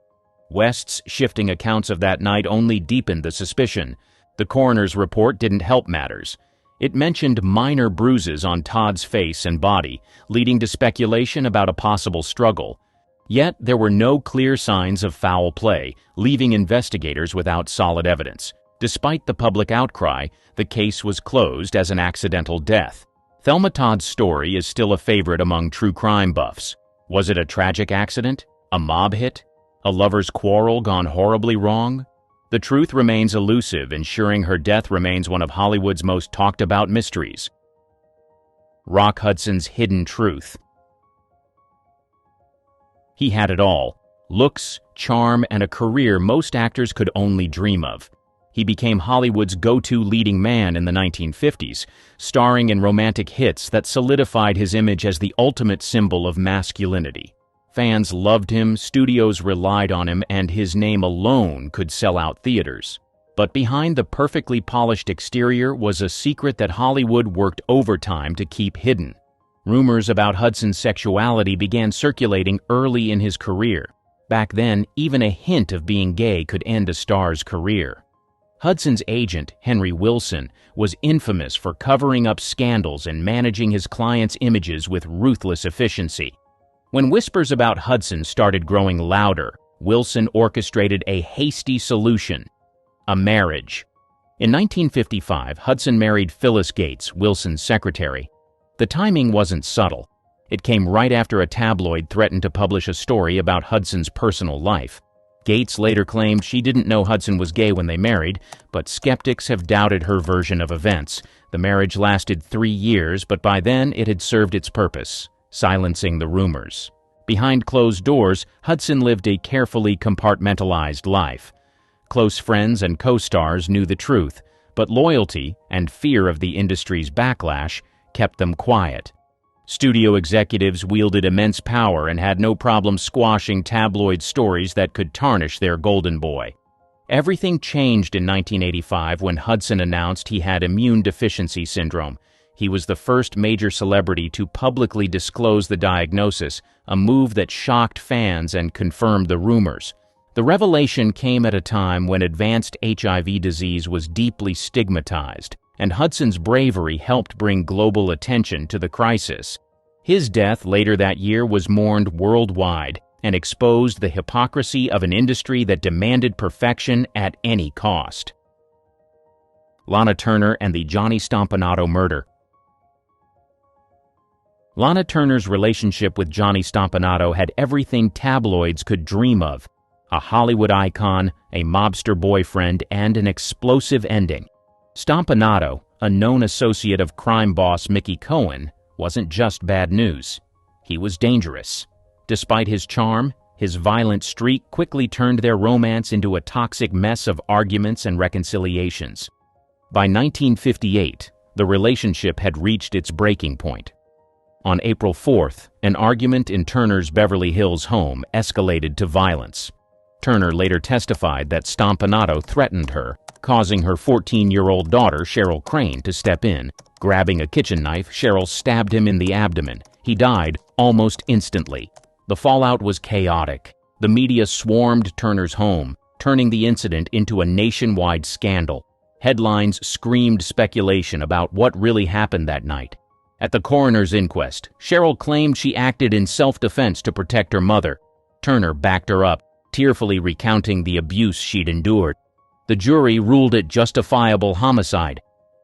West's shifting accounts of that night only deepened the suspicion. The coroner's report didn't help matters. It mentioned minor bruises on Todd's face and body, leading to speculation about a possible struggle. Yet there were no clear signs of foul play, leaving investigators without solid evidence. Despite the public outcry, the case was closed as an accidental death. Thelma Todd's story is still a favorite among true crime buffs. Was it a tragic accident? A mob hit? A lover's quarrel gone horribly wrong? The truth remains elusive, ensuring her death remains one of Hollywood's most talked-about mysteries. Rock Hudson's hidden truth. He had it all: looks, charm, and a career most actors could only dream of. He became Hollywood's go-to leading man in the 1950s, starring in romantic hits that solidified his image as the ultimate symbol of masculinity. Fans loved him, studios relied on him, and his name alone could sell out theaters. But behind the perfectly polished exterior was a secret that Hollywood worked overtime to keep hidden. Rumors about Hudson's sexuality began circulating early in his career. Back then, even a hint of being gay could end a star's career. Hudson's agent, Henry Wilson, was infamous for covering up scandals and managing his clients' images with ruthless efficiency. When whispers about Hudson started growing louder, Wilson orchestrated a hasty solution: a marriage. In 1955, Hudson married Phyllis Gates, Wilson's secretary. The timing wasn't subtle. It came right after a tabloid threatened to publish a story about Hudson's personal life. Gates later claimed she didn't know Hudson was gay when they married, but skeptics have doubted her version of events. The marriage lasted 3 years, but by then it had served its purpose: silencing the rumors. Behind closed doors, Hudson lived a carefully compartmentalized life. Close friends and co-stars knew the truth, but loyalty and fear of the industry's backlash kept them quiet. Studio executives wielded immense power and had no problem squashing tabloid stories that could tarnish their golden boy. Everything changed in 1985 when Hudson announced he had immune deficiency syndrome. He was the first major celebrity to publicly disclose the diagnosis, a move that shocked fans and confirmed the rumors. The revelation came at a time when advanced HIV disease was deeply stigmatized, and Hudson's bravery helped bring global attention to the crisis. His death later that year was mourned worldwide and exposed the hypocrisy of an industry that demanded perfection at any cost. Lana Turner and the Johnny Stompanato murder. Lana Turner's relationship with Johnny Stompanato had everything tabloids could dream of: a Hollywood icon, a mobster boyfriend, and an explosive ending. Stompanato, a known associate of crime boss Mickey Cohen, wasn't just bad news. He was dangerous. Despite his charm, his violent streak quickly turned their romance into a toxic mess of arguments and reconciliations. By 1958, the relationship had reached its breaking point. On April 4th, an argument in Turner's Beverly Hills home escalated to violence. Turner later testified that Stompanato threatened her, causing her 14-year-old daughter, Cheryl Crane, to step in. Grabbing a kitchen knife, Cheryl stabbed him in the abdomen. He died almost instantly. The fallout was chaotic. The media swarmed Turner's home, turning the incident into a nationwide scandal. Headlines screamed speculation about what really happened that night. At the coroner's inquest, Cheryl claimed she acted in self-defense to protect her mother. Turner backed her up, tearfully recounting the abuse she'd endured. The jury ruled it justifiable homicide,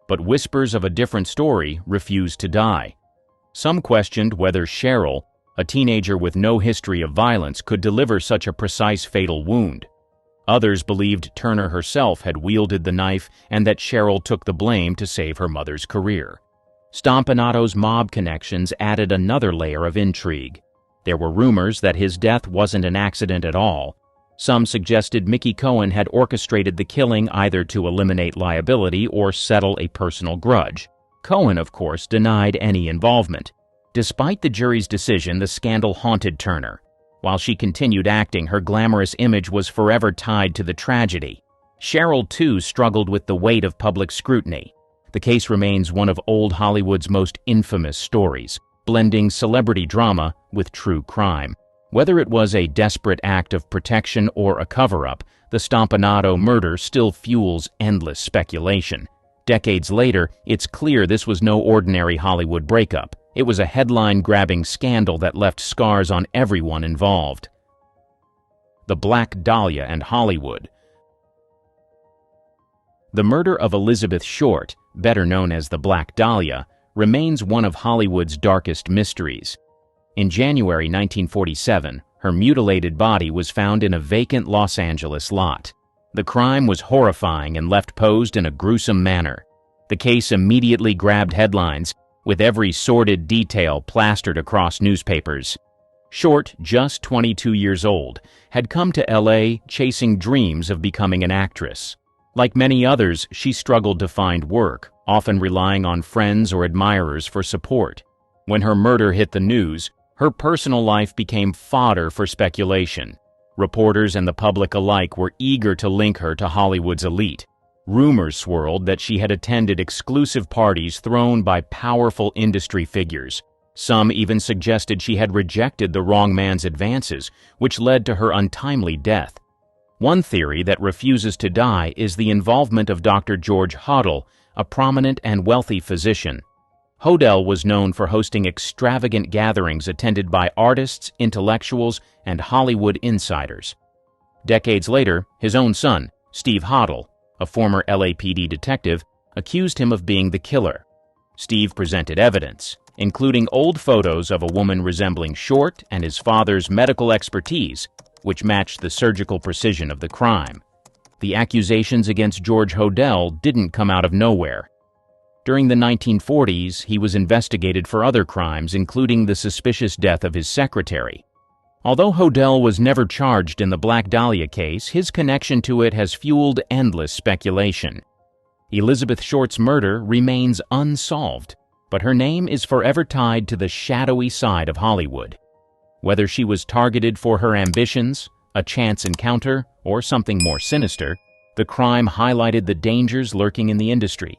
but whispers of a different story refused to die. Some questioned whether Cheryl, a teenager with no history of violence, could deliver such a precise fatal wound. Others believed Turner herself had wielded the knife and that Cheryl took the blame to save her mother's career. Stompanato's mob connections added another layer of intrigue. There were rumors that his death wasn't an accident at all. Some suggested Mickey Cohen had orchestrated the killing either to eliminate liability or settle a personal grudge. Cohen, of course, denied any involvement. Despite the jury's decision, the scandal haunted Turner. While she continued acting, her glamorous image was forever tied to the tragedy. Cheryl, too, struggled with the weight of public scrutiny. The case remains one of old Hollywood's most infamous stories, blending celebrity drama with true crime. Whether it was a desperate act of protection or a cover-up, the Stompanato murder still fuels endless speculation. Decades later, it's clear this was no ordinary Hollywood breakup. It was a headline-grabbing scandal that left scars on everyone involved. The Black Dahlia and Hollywood. The murder of Elizabeth Short, better known as the Black Dahlia, remains one of Hollywood's darkest mysteries. In January 1947, her mutilated body was found in a vacant Los Angeles lot. The crime was horrifying and left posed in a gruesome manner. The case immediately grabbed headlines, with every sordid detail plastered across newspapers. Short, just 22 years old, had come to LA chasing dreams of becoming an actress. Like many others, she struggled to find work, often relying on friends or admirers for support. When her murder hit the news, her personal life became fodder for speculation. Reporters and the public alike were eager to link her to Hollywood's elite. Rumors swirled that she had attended exclusive parties thrown by powerful industry figures. Some even suggested she had rejected the wrong man's advances, which led to her untimely death. One theory that refuses to die is the involvement of Dr. George Hodel, a prominent and wealthy physician. Hodel was known for hosting extravagant gatherings attended by artists, intellectuals, and Hollywood insiders. Decades later, his own son, Steve Hodel, a former LAPD detective, accused him of being the killer. Steve presented evidence, including old photos of a woman resembling Short and his father's medical expertise, which matched the surgical precision of the crime. The accusations against George Hodel didn't come out of nowhere. During the 1940s, he was investigated for other crimes, including the suspicious death of his secretary. Although Hodel was never charged in the Black Dahlia case, his connection to it has fueled endless speculation. Elizabeth Short's murder remains unsolved, but her name is forever tied to the shadowy side of Hollywood. Whether she was targeted for her ambitions, a chance encounter, or something more sinister, the crime highlighted the dangers lurking in the industry.